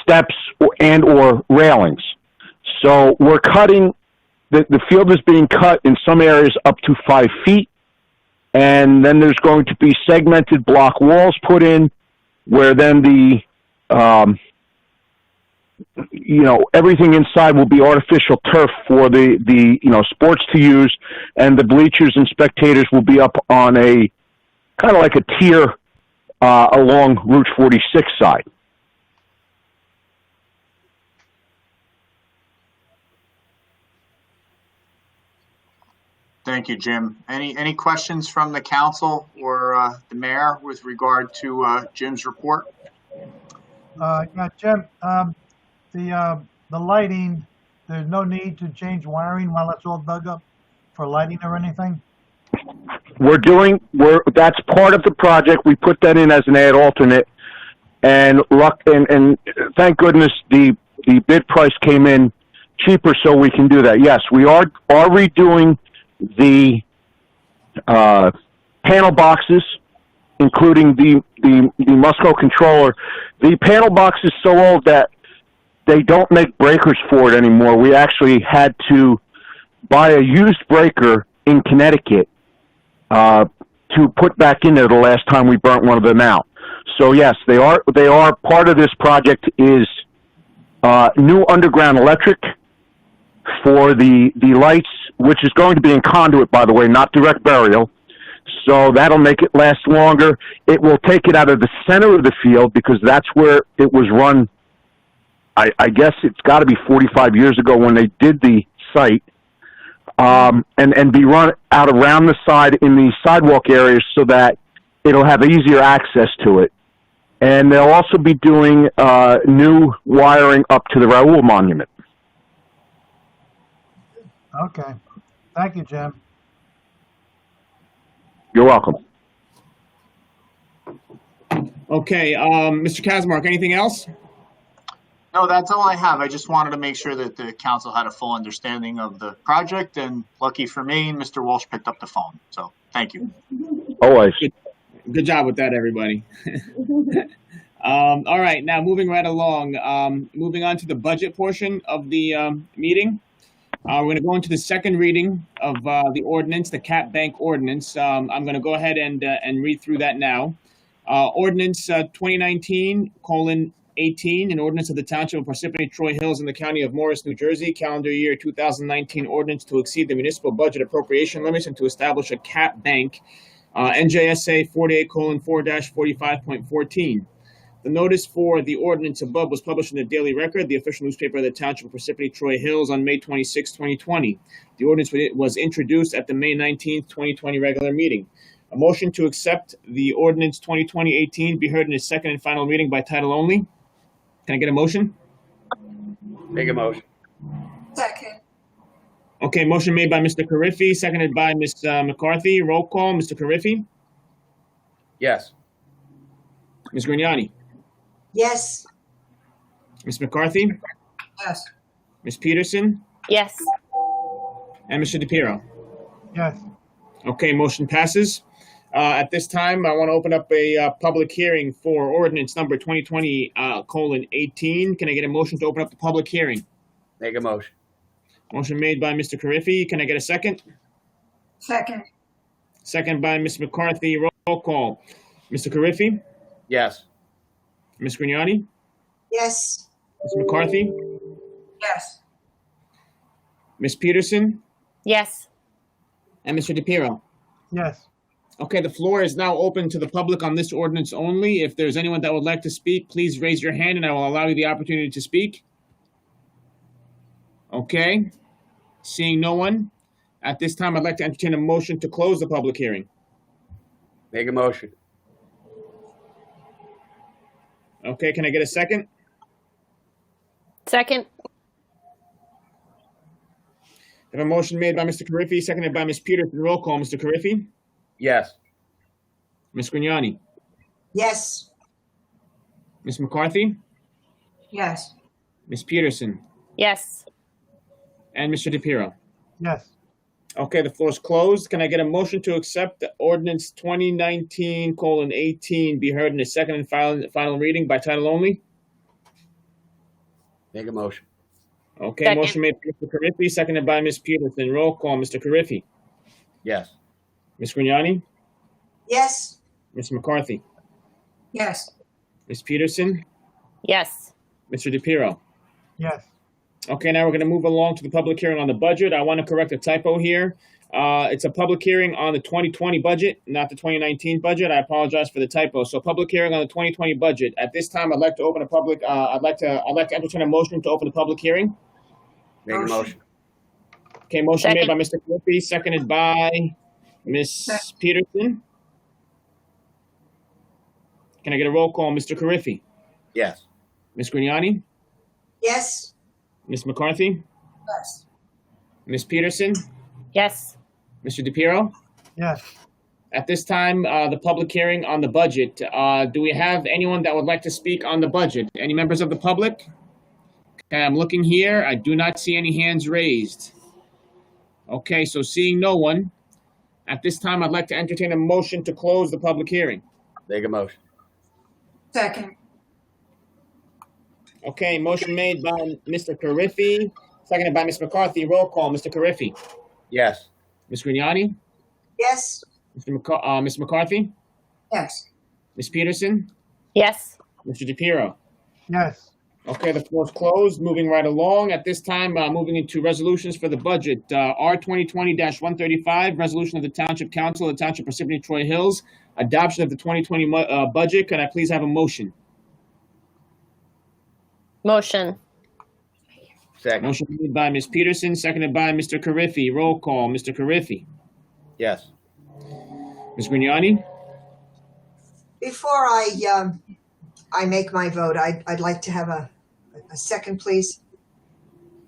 steps or railings. So we're cutting, the field is being cut in some areas up to 5 feet, and then there's going to be segmented block walls put in, where then everything inside will be artificial turf for the sports to use, and the bleachers and spectators will be up on a kind of like a tier along Route 46 side. Thank you, Jim. Any questions from the council or the mayor with regard to Jim's report? Yeah, Jim, the lighting, there's no need to change wiring while it's all dug up for lighting or anything? That's part of the project. We put that in as an add alternate, and thank goodness the bid price came in cheaper, so we can do that. Yes, we are redoing the panel boxes, including the Musco controller. The panel box is so old that they don't make breakers for it anymore. We actually had to buy a used breaker in Connecticut to put back in there the last time we burnt one of them out. So yes, they are part of this project is new underground electric for the lights, which is going to be in conduit, by the way, not direct burial. So that'll make it last longer. It will take it out of the center of the field because that's where it was run. I guess it's got to be 45 years ago when they did the site, and be run out around the side in the sidewalk areas so that it'll have easier access to it. And they'll also be doing new wiring up to the Raoul Monument. Okay. Thank you, Jim. You're welcome. Okay, Mr. Kazmark, anything else? No, that's all I have. I just wanted to make sure that the council had a full understanding of the project, and lucky for me, Mr. Walsh picked up the phone. So thank you. Always. Good job with that, everybody. All right, now moving right along, moving on to the budget portion of the meeting. We're going to go into the second reading of the ordinance, the Cap Bank ordinance. I'm going to go ahead and read through that now. Ordinance 2019:18, an ordinance of the Township of Parsippany, Troy Hills, in the County of Morris, New Jersey, calendar year 2019 ordinance to exceed the municipal budget appropriation limits and to establish a cap bank, NJSA 48:4-45.14. The notice for the ordinance above was published in the Daily Record, the official newspaper of the Township of Parsippany, Troy Hills, on May 26, 2020. The ordinance was introduced at the May 19, 2020 regular meeting. A motion to accept the ordinance 2020-18 be heard in its second and final reading by title only. Can I get a motion? Make a motion. Second. Okay, motion made by Mr. Carriffy, seconded by Ms. McCarthy. Roll call, Mr. Carriffy, Yes. Ms. Grignani, Yes. Ms. McCarthy, Yes. Ms. Peterson, Yes. and Mr. DePiero. Yes. Okay, motion passes. At this time, I want to open up a public hearing for ordinance number 2020:18. Can I get a motion to open up the public hearing? Make a motion. Motion made by Mr. Carriffy. Can I get a second? Second. Second by Ms. McCarthy. Roll call. Mr. Carriffy, Yes. Ms. Grignani, Yes. Ms. McCarthy, Yes. Ms. Peterson, Yes. and Mr. DePiero. Yes. Okay, the floor is now open to the public on this ordinance only. If there's anyone that would like to speak, please raise your hand and I will allow you the opportunity to speak. Okay, seeing no one, at this time, I'd like to entertain a motion to close the public hearing. Make a motion. Okay, can I get a second? Second. I have a motion made by Mr. Carriffy, seconded by Ms. Peterson. Roll call, Mr. Carriffy, Yes. Ms. Grignani, Yes. Ms. McCarthy, Yes. Ms. Peterson, Yes. and Mr. DePiero. Yes. Okay, the floor is closed. Can I get a motion to accept the ordinance 2019:18 be heard in a second and final reading by title only? Make a motion. Okay, Second. motion made by Mr. Carriffy, seconded by Ms. Peterson. Roll call, Mr. Carriffy, Yes. Ms. Grignani, Yes. Ms. McCarthy, Yes. Ms. Peterson, Yes. Mr. DePiero. Yes. Okay, now we're going to move along to the public hearing on the budget. I want to correct a typo here. It's a public hearing on the 2020 budget, not the 2019 budget. I apologize for the typo. So, public hearing on the 2020 budget. At this time, I'd like to open a public. I'd like to entertain a motion to open the public hearing. Make a motion. Okay, motion made Second. by Mr. Carriffy, seconded by Ms. Peterson. Can I get a roll call, Mr. Carriffy, Yes. Ms. Grignani, Yes. Ms. McCarthy, Yes. Ms. Peterson, Yes. Mr. DePiero? Yes. At this time, the public hearing on the budget. Do we have anyone that would like to speak on the budget? Any members of the public? Okay, I'm looking here. I do not see any hands raised. Okay, so seeing no one, at this time, I'd like to entertain a motion to close the public hearing. Make a motion. Second. Okay, motion made by Mr. Carriffy, seconded by Ms. McCarthy. Roll call, Mr. Carriffy, Yes. Ms. Grignani, Yes. Ms. McCarthy, Yes. Ms. Peterson, Yes. Mr. DePiero. Yes. Okay, the floor is closed. Moving right along. At this time, moving into resolutions for the budget. R 2020-135, resolution of the Township Council of the Township Parsippany Troy Hills, adoption of the 2020 budget. Can I please have a motion? Motion. Second. Motion made by Ms. Peterson, seconded by Mr. Carriffy. Roll call, Mr. Carriffy. Yes. Ms. Grignani? Before I make my vote, I'd like to have a second, please.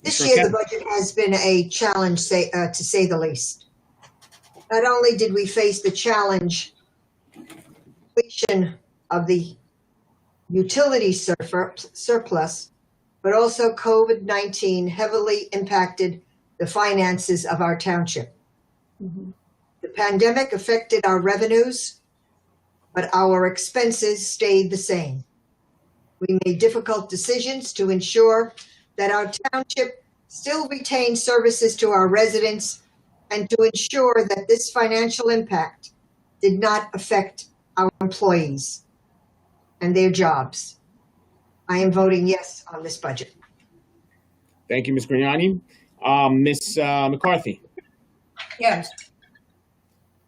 This Sure year, can. the budget has been a challenge, to say the least. Not only did we face the challenge completion of the utility surplus, but also COVID-19 heavily impacted the finances of our township. Mhm. The pandemic affected our revenues, but our expenses stayed the same. We made difficult decisions to ensure that our township still retained services to our residents and to ensure that this financial impact did not affect our employees and their jobs. I am voting yes on this budget. Thank you, Ms. Grignani. Ms. McCarthy, Yes.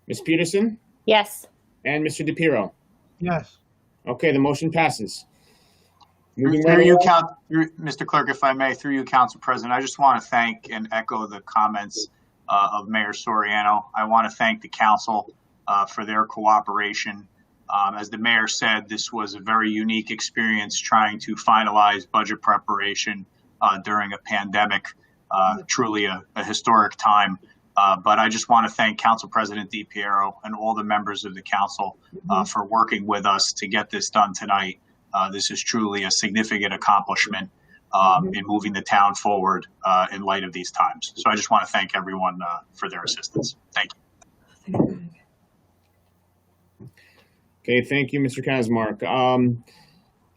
Ms. Peterson, Yes. and Mr. DePiero. Yes. Okay, the motion passes. Moving Through right you, along. Mr. Clerk, if I may, through you, Council President, I just want to thank and echo the comments of Mayor Soriano. I want to thank the council for their cooperation As the mayor said, this was a very unique experience trying to finalize budget preparation during a pandemic, truly a historic time. But I just want to thank Council President DiPiero and all the members of the council for working with us to get this done tonight. This is truly a significant accomplishment in moving the town forward in light of these times. So I just want to thank everyone for their assistance. Thank you. Okay, thank you, Mr. Kazmark.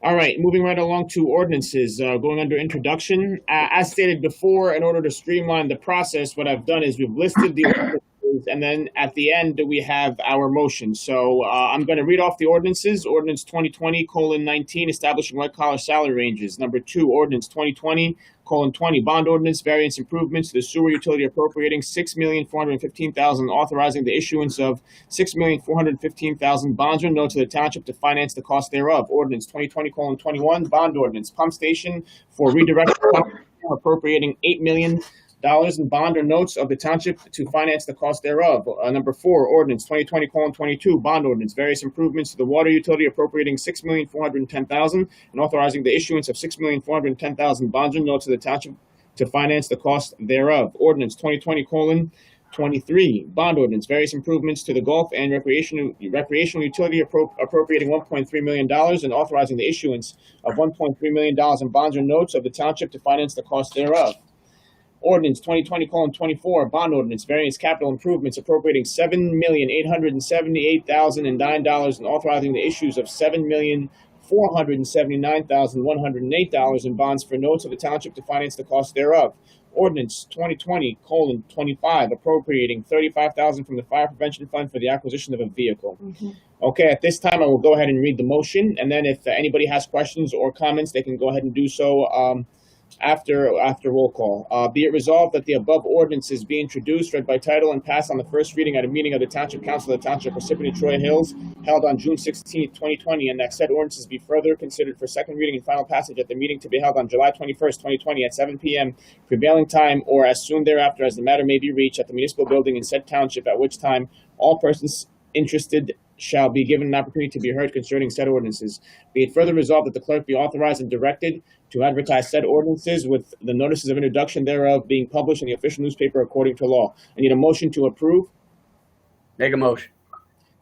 All right, moving right along to ordinances, going under introduction. As stated before, in order to streamline the process, what I've done is we've listed the ordinances, and then at the end, we have our motion. So I'm going to read off the ordinances. Ordinance 2020:19, establishing white-collar salary ranges. Number 2, Ordinance 2020:20, bond ordinance, variance improvements to the sewer utility appropriating $6,415,000, authorizing the issuance of $6,415,000 bonds or notes to the township to finance the cost thereof. Ordinance 2020:21, bond ordinance, pump station for redirection, appropriating $8 million in bond or notes of the township to finance the cost thereof. Number 4, Ordinance 2020:22, bond ordinance, various improvements to the water utility appropriating $6,410,000 and authorizing the issuance of $6,410,000 bonds or notes of the township to finance the cost thereof. Ordinance 2020:23, bond ordinance, various improvements to the golf and recreational utility appropriating $1.3 million and authorizing the issuance of $1.3 million in bonds or notes of the township to finance the cost thereof. Ordinance 2020:24, bond ordinance, various capital improvements appropriating $7,878,009 and authorizing the issues of $7,479,108 in bonds for notes of the township to finance the cost thereof. Ordinance 2020:25, appropriating $35,000 from the Fire Prevention Fund for the acquisition of a vehicle. Okay, at this time, I will go ahead and read the motion, and then if anybody has questions or comments, they can go ahead and do so after roll call. Be it resolved that the above ordinances be introduced, read by title, and passed on the first reading at a meeting of the Township Council of the Township of Parsippany Troy Hills held on June 16, 2020, and that said ordinances be further considered for second reading and final passage at the meeting to be held on July 21st, 2020 at 7 p.m. prevailing time or as soon thereafter as the matter may be reached at the municipal building in said township, at which time all persons interested shall be given an opportunity to be heard concerning said ordinances. Be it further resolved that the clerk be authorized and directed to advertise said ordinances with the notices of introduction thereof being published in the official newspaper according to law. I need a motion to approve. Make a motion.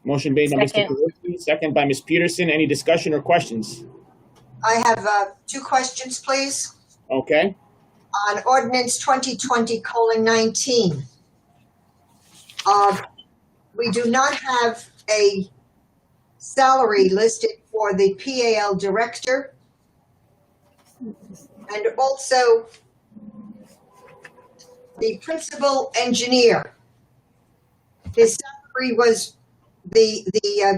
Motion made by Mr. Kowalski, second by Ms. Peterson. Any discussion or questions? I have 2 questions, please. Okay. On ordinance 2020:19. We do not have a salary listed for the PAL director, and also the principal engineer. His salary was, the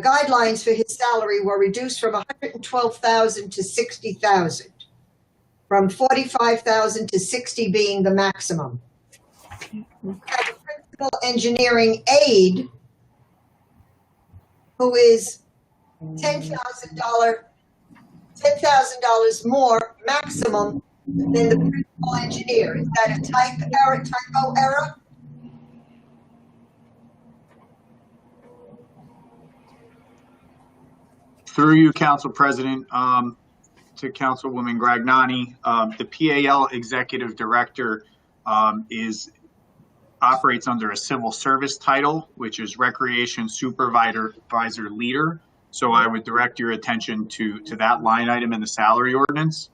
guidelines for his salary were reduced from $112,000 to $60,000, from $45,000 to $60,000 being the maximum. And the principal engineering aide, who is $10,000 more maximum than the principal engineer. Is that a typo error? Through you, Council President, to Councilwoman Gragnani, the PAL Executive Director operates under a civil service title, which is Recreation Supervisor Leader. So I would direct your attention to that line item in the salary ordinance.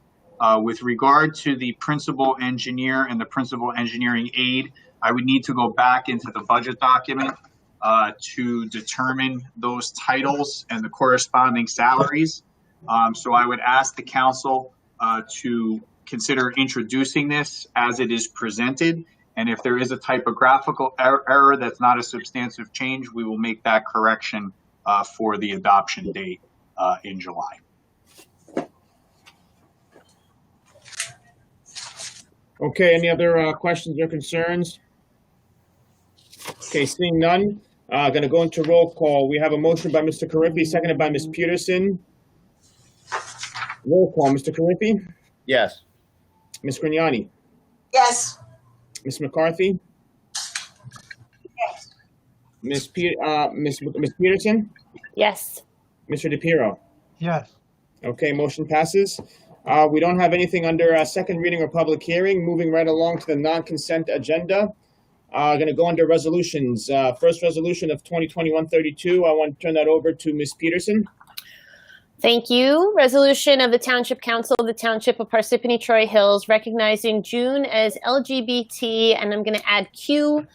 With regard to the principal engineer and the principal engineering aide, I would need to go back into the budget document to determine those titles and the corresponding salaries. So I would ask the council to consider introducing this as it is presented. And if there is a typographical error that's not a substantive change, we will make that correction for the adoption date in July. Okay, any other questions or concerns? Okay, seeing none, going to go into roll call. We have a motion by Mr. Carriffy, seconded by Ms. Peterson. Roll call, Mr. Carriffy? Yes. Ms. Grignani? Yes. Ms. McCarthy? Yes. Ms. Peterson? Yes. Mr. DePiero? Yes. Okay, motion passes. We don't have anything under second reading or public hearing. Moving right along to the non-consent agenda. Going to go under resolutions. First resolution of 2020-132. I want to turn that over to Ms. Peterson. Thank you. Resolution of the Township Council of the Township of Parsippany Troy Hills recognizing June as LGBT, and I'm going to add Q,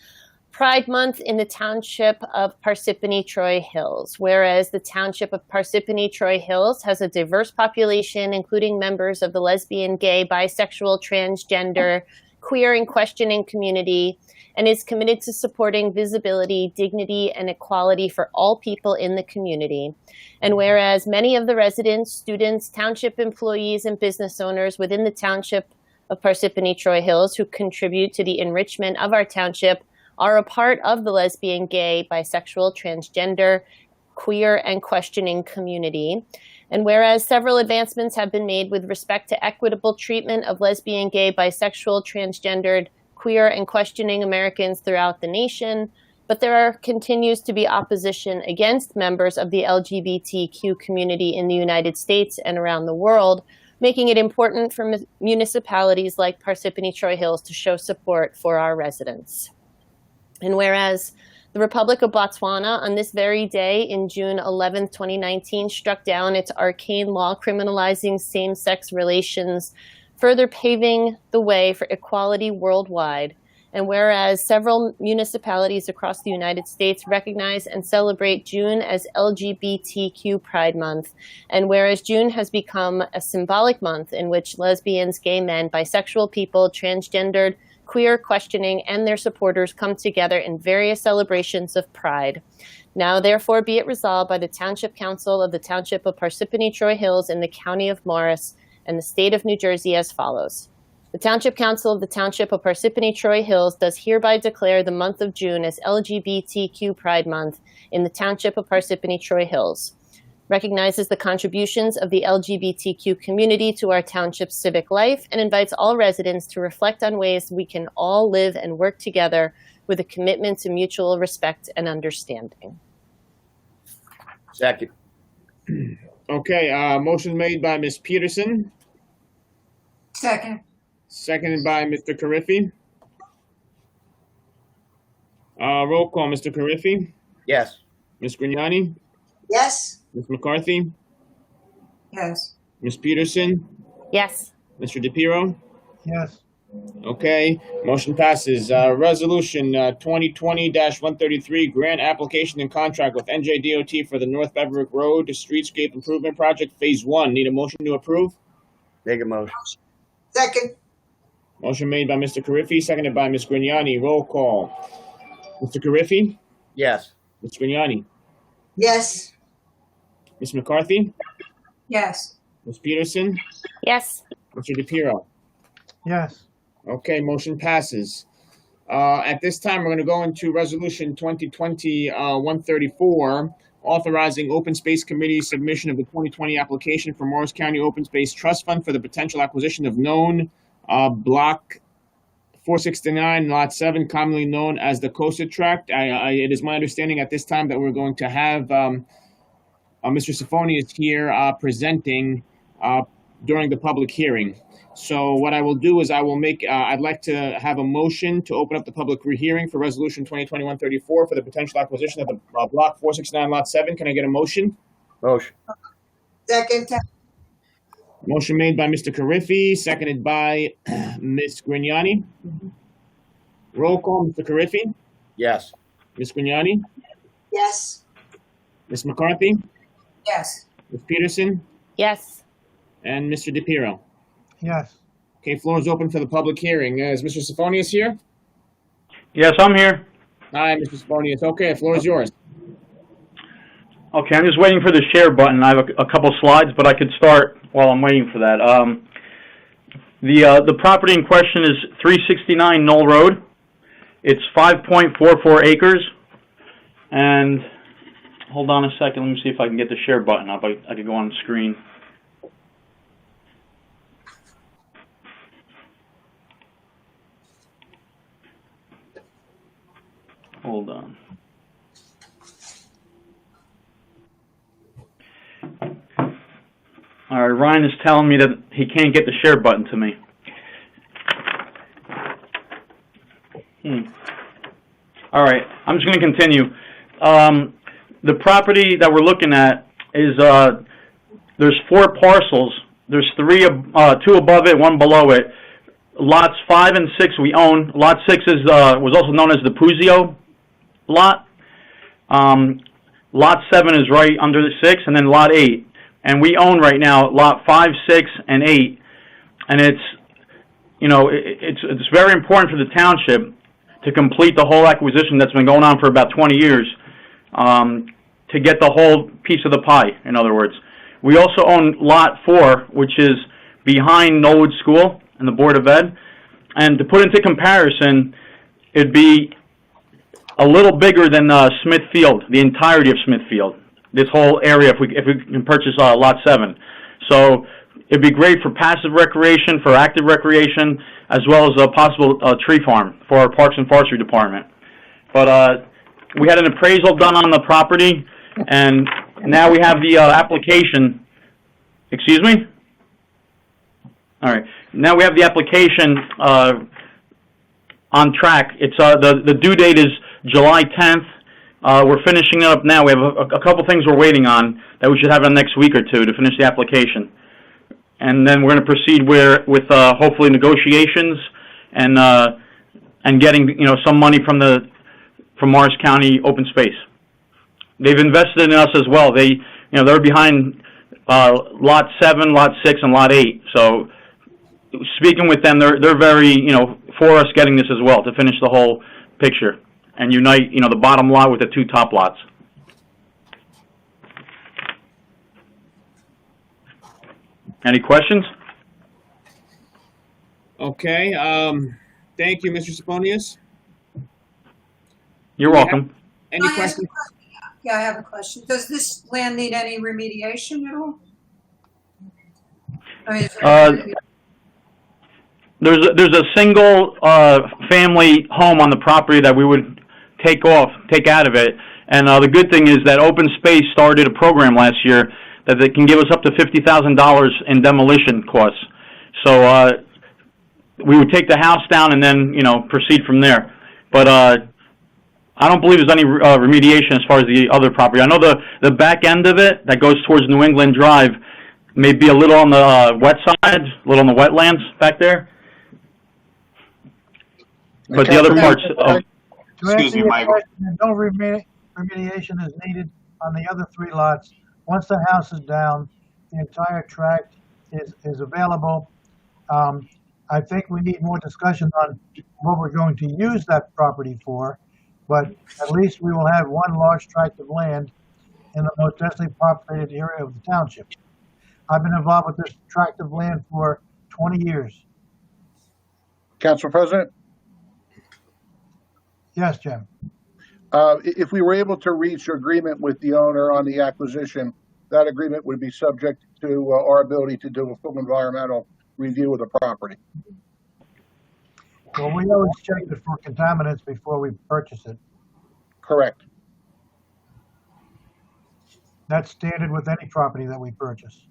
Pride Month in the Township of Parsippany Troy Hills. Whereas the Township of Parsippany Troy Hills has a diverse population, including members of the lesbian, gay, bisexual, transgender, queer, and questioning community, and is committed to supporting visibility, dignity, and equality for all people in the community. And whereas many of the residents, students, township employees, and business owners within the Township of Parsippany Troy Hills who contribute to the enrichment of our township are a part of the lesbian, gay, bisexual, transgender, queer, and questioning community. And whereas several advancements have been made with respect to equitable treatment of lesbian, gay, bisexual, transgendered, queer, and questioning Americans throughout the nation, but there continues to be opposition against members of the LGBTQ community in the United States and around the world, making it important for municipalities like Parsippany Troy Hills to show support for our residents. And whereas the Republic of Botswana on this very day in June 11, 2019, struck down its arcane law criminalizing same-sex relations, further paving the way for equality worldwide. And whereas several municipalities across the United States recognize and celebrate June as LGBTQ Pride Month, and whereas June has become a symbolic month in which lesbians, gay men, bisexual people, transgendered, queer, questioning, and their supporters come together in various celebrations of pride. Now, therefore, be it resolved by the Township Council of the Township of Parsippany Troy Hills in the County of Morris and the State of New Jersey as follows. The Township Council of the Township of Parsippany Troy Hills does hereby declare the month of June as LGBTQ Pride Month in the Township of Parsippany Troy Hills. Recognizes the contributions of the LGBTQ community to our township's civic life, and invites all residents to reflect on ways we can all live and work together with a commitment to mutual respect and understanding. Second. Okay, motion made by Ms. Peterson, Second. seconded by Mr. Carriffy. Roll call, Mr. Carriffy, Yes. Ms. Grignani, Yes. Ms. McCarthy, Yes. Ms. Peterson, Yes. Mr. DePiero. Yes. Okay, motion passes. Resolution 2020-133, grant application and contract with NJDOT for the North Beverick Road Streetscape Improvement Project Phase 1. Need a motion to approve? Make a motion. Second. Motion made by Mr. Carriffy, seconded by Ms. Grignani. Roll call. Mr. Carriffy, Yes. Ms. Grignani, Yes. Ms. McCarthy, Yes. Ms. Peterson, Yes. Mr. DePiero. Yes. Okay, motion passes. At this time, we're going to go into Resolution 2020-134, authorizing Open Space Committee submission of the 2020 application for Morris County Open Space Trust Fund for the potential acquisition of known Block 469, Lot 7, commonly known as the Coastal Tract. It is my understanding at this time that we're going to have Mr. Sifoni is here presenting during the public hearing. So what I will do is I will make, I'd like to have a motion to open up the public hearing for Resolution 2020-134 for the potential acquisition of the Block 469, Lot 7. Can I get a motion? Motion. Second. Motion made by Mr. Carriffy, seconded by Ms. Grignani. Roll call, Mr. Carriffy, Yes. Ms. Grignani, Yes. Ms. McCarthy, Yes. Ms. Peterson, Yes. and Mr. DePiero. Yes. Okay, floor is open for the public hearing. Is Mr. Sifonius here? Yes, I'm here. Hi, Mr. Sifonius. Okay, the floor is yours. Okay, I'm just waiting for the share button. I have a couple slides, but I could start while I'm waiting for that. The property in question is 369 Knoll Road. It's 5.44 acres. And hold on a second. Let me see if I can get the share button up. I could go on the screen. Hold on. Ryan is telling me that he can't get the share button to me. All right, I'm just going to continue. The property that we're looking at is, there's 4 parcels. There's 2 above it, 1 below it. Lots 5 and 6 we own. Lot 6 is was also known as the Puzio lot. Lot 7 is right under the 6, and then Lot 8. And we own right now Lot 5, 6, and 8. And it's, you know, it's very important for the township to complete the whole acquisition that's been going on for about 20 years, to get the whole piece of the pie, in other words. We also own Lot 4, which is behind Knollwood School and the Board of Ed. And to put into comparison, it'd be a little bigger than Smith Field, the entirety of Smith Field, this whole area, if we can purchase Lot 7. So it'd be great for passive recreation, for active recreation, as well as a possible tree farm for our Parks and Forestry Department. But we had an appraisal done on the property, and now we have the application. Excuse me? All right. Now we have the application on track. It's the due date is July 10th. We're finishing it up now. We have a couple things we're waiting on that we should have in the next week or two to finish the application. And then we're going to proceed with hopefully negotiations and getting, you know, some money from Morris County Open Space. They've invested in us as well. They're behind Lot 7, Lot 6, and Lot 8. So speaking with them, they're very, you know, for us getting this as well to finish the whole picture and unite, you know, the bottom lot with the 2 top lots. Any questions? Okay. Thank you, Mr. Saponius. You're welcome. Any questions? Yeah, I have a question. Does this land need any remediation at all? I mean, There's a single family home on the property that we would take out of it. And the good thing is that Open Space started a program last year that they can give us up to $50,000 in demolition costs. So we would take the house down and then, you know, proceed from there. But I don't believe there's any remediation as far as the other property. I know the back end of it that goes towards New England Drive may be a little on the wet side, a little on the wetlands back there. But the other parts of... Excuse me, Michael. No remediation is needed on the other 3 lots. Once the house is down, the entire tract is available. I think we need more discussion on what we're going to use that property for, but at least we will have one large tract of land in the most densely populated area of the township. I've been involved with this tract of land for 20 years. Council President? Yes, Jim. If we were able to reach agreement with the owner on the acquisition, that agreement would be subject to our ability to do a full environmental review of the property. Well, we always check it for contaminants before we purchase it. Correct. That's standard with any property that we purchase.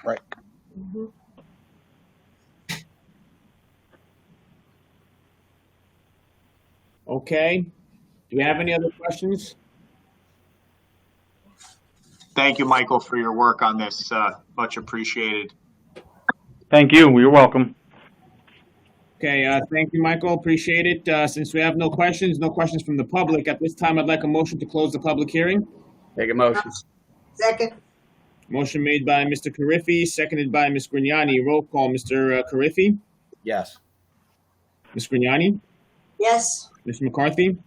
Right. Mm-hmm. Okay. Do we have any other questions? Thank you, Michael, for your work on this. Much appreciated. Thank you. You're welcome. Okay, thank you, Michael. Appreciate it. Since we have no questions from the public, at this time, I'd like a motion to close the public hearing. Take a motion. Second. Motion made by Mr. Carriffy, seconded by Ms. Grignani. Roll call, Mr. Carriffy? Yes. Ms. Grignani? Yes. Ms. McCarthy?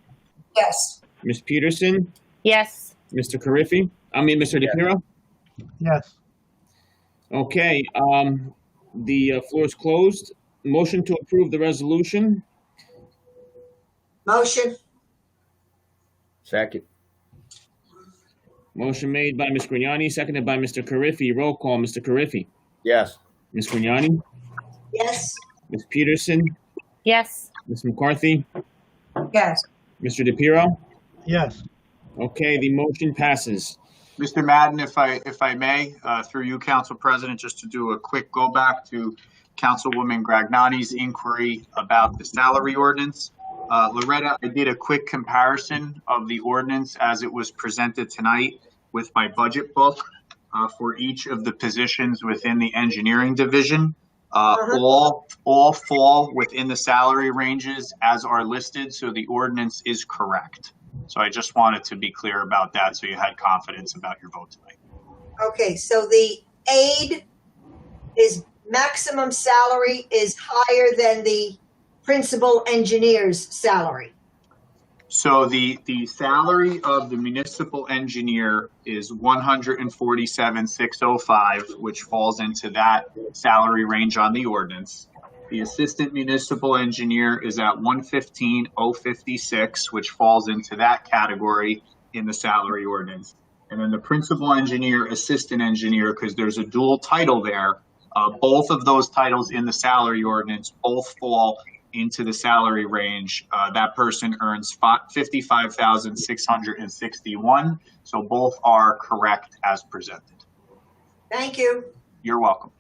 yes. Ms. Peterson? Yes. Mr. Carriffy? Mr. DePiro? Yes. Okay, the floor is closed. Motion to approve the resolution. Motion. Second. Motion made by Ms. Grignani, seconded by Mr. Carriffy. Roll call, Mr. Carriffy. Yes. Ms. Grignani? Yes. Ms. Peterson? Yes. Ms. McCarthy? Yes. Mr. DePiro? Yes. Okay, the motion passes. Mr. Madden, if I may, through you, Council President, just to do a quick go back to Councilwoman Gragnani's inquiry about the salary ordinance. Loretta, I did a quick comparison of the ordinance as it was presented tonight with my budget book for each of the positions within the engineering division. All fall within the salary ranges as are listed, so the ordinance is correct. So I just wanted to be clear about that so you had confidence about your vote tonight. Okay, so the aide is maximum salary is higher than the principal engineer's salary. So the salary of the municipal engineer is $147,605, which falls into that salary range on the ordinance. The assistant municipal engineer is at $115,056, which falls into that category in the salary ordinance. And then the principal engineer, assistant engineer, because there's a dual title there, both of those titles in the salary ordinance both fall into the salary range. That person earns $55,661. So both are correct as presented. Thank you. You're welcome.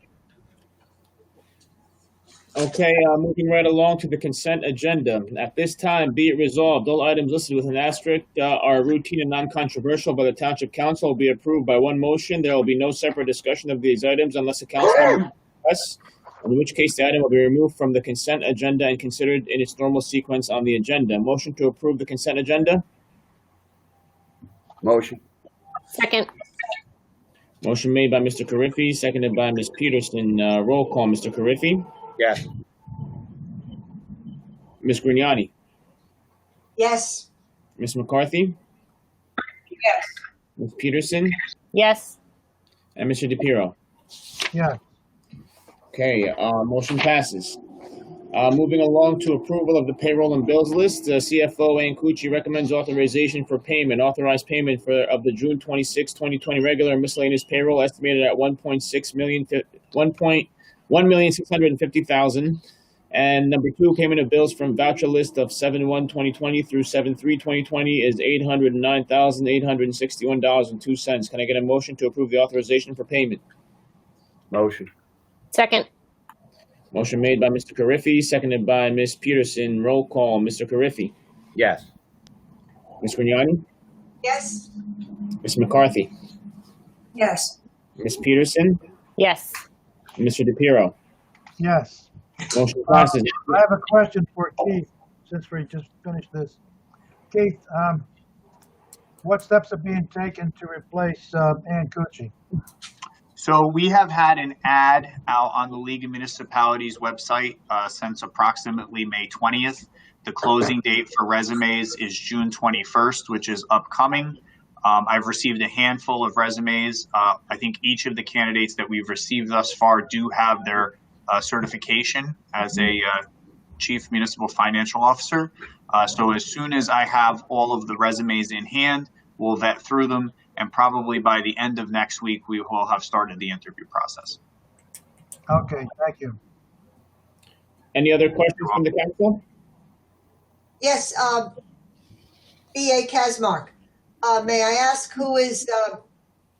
Okay, moving right along to the consent agenda. At this time, be it resolved, all items listed with an asterisk are routine and non-controversial by the Township Council will be approved by one motion. There will be no separate discussion of these items unless a council member requests, in which case the item will be removed from the consent agenda and considered in its normal sequence on the agenda. Motion to approve the consent agenda? Motion. Second. Motion made by Mr. Carriffy, seconded by Ms. Peterson. Roll call, Mr. Carriffy. Yes. Ms. Grignani. Yes. Ms. McCarthy. Yes. Ms. Peterson. Yes. And Mr. DePiero. Yeah. Okay, motion passes. Moving along to approval of the payroll and bills list, CFO Ancucci recommends authorization for payment. Authorized payment of the June 26, 2020 regular miscellaneous payroll estimated at $1,650,000. And number two, payment of bills from voucher list of 7/1/2020 through 7/3/2020 is $809,861.02. Can I get a motion to approve the authorization for payment? Motion. Second. Motion made by Mr. Carriffy, seconded by Ms. Peterson. Roll call, Mr. Carriffy. Yes. Ms. Grignani? Yes. Ms. McCarthy? Yes. Ms. Peterson? Yes. Mr. DePiero? Yes. Motion passes. I have a question for Keith, since we just finished this. Keith, what steps are being taken to replace Ann Cucci? So we have had an ad out on the League of Municipalities website since approximately May 20th. The closing date for resumes is June 21st, which is upcoming. I've received a handful of resumes. I think each of the candidates that we've received thus far do have their certification as a Chief Municipal Financial Officer. So as soon as I have all of the resumes in hand, we'll vet through them. And probably by the end of next week, we will have started the interview process. Okay, thank you. Any other questions from the council? Yes, B.A. Kazmark. May I ask who is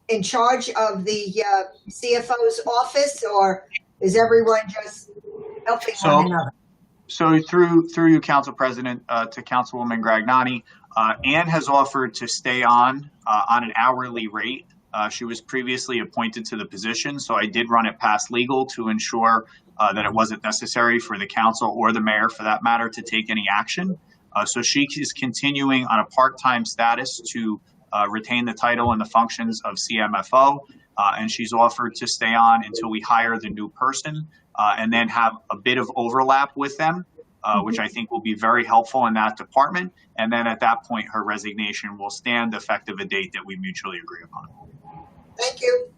in charge of the CFO's office, or is everyone just helping one another? So through you, Council President, to Councilwoman Gragnani, Ann has offered to stay on an hourly rate. She was previously appointed to the position, so I did run it past legal to ensure that it wasn't necessary for the council or the mayor, for that matter, to take any action. So she is continuing on a part-time status to retain the title and the functions of CMFO, and she's offered to stay on until we hire the new person and then have a bit of overlap with them. Which I think will be very helpful in that department. And then at that point, her resignation will stand effective a date that we mutually agree upon. Thank you.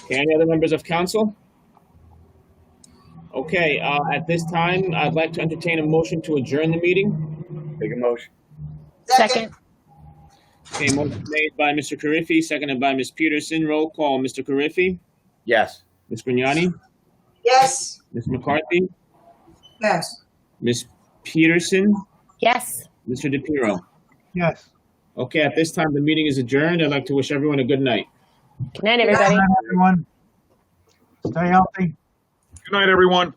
Okay, any other members of council? Okay, at this time, I'd like to entertain a motion to adjourn the meeting. Take a motion. Second. Okay, motion made by Mr. Carriffy, seconded by Ms. Peterson. Roll call, Mr. Carriffy? Yes. Ms. Grignani? Yes. Ms. McCarthy? Yes. Ms. Peterson? Yes. Mr. DePiero? Yes. Okay, at this time, the meeting is adjourned. I'd like to wish everyone a good night. Good night, everybody. Good night, everyone. Stay healthy. Good night, everyone.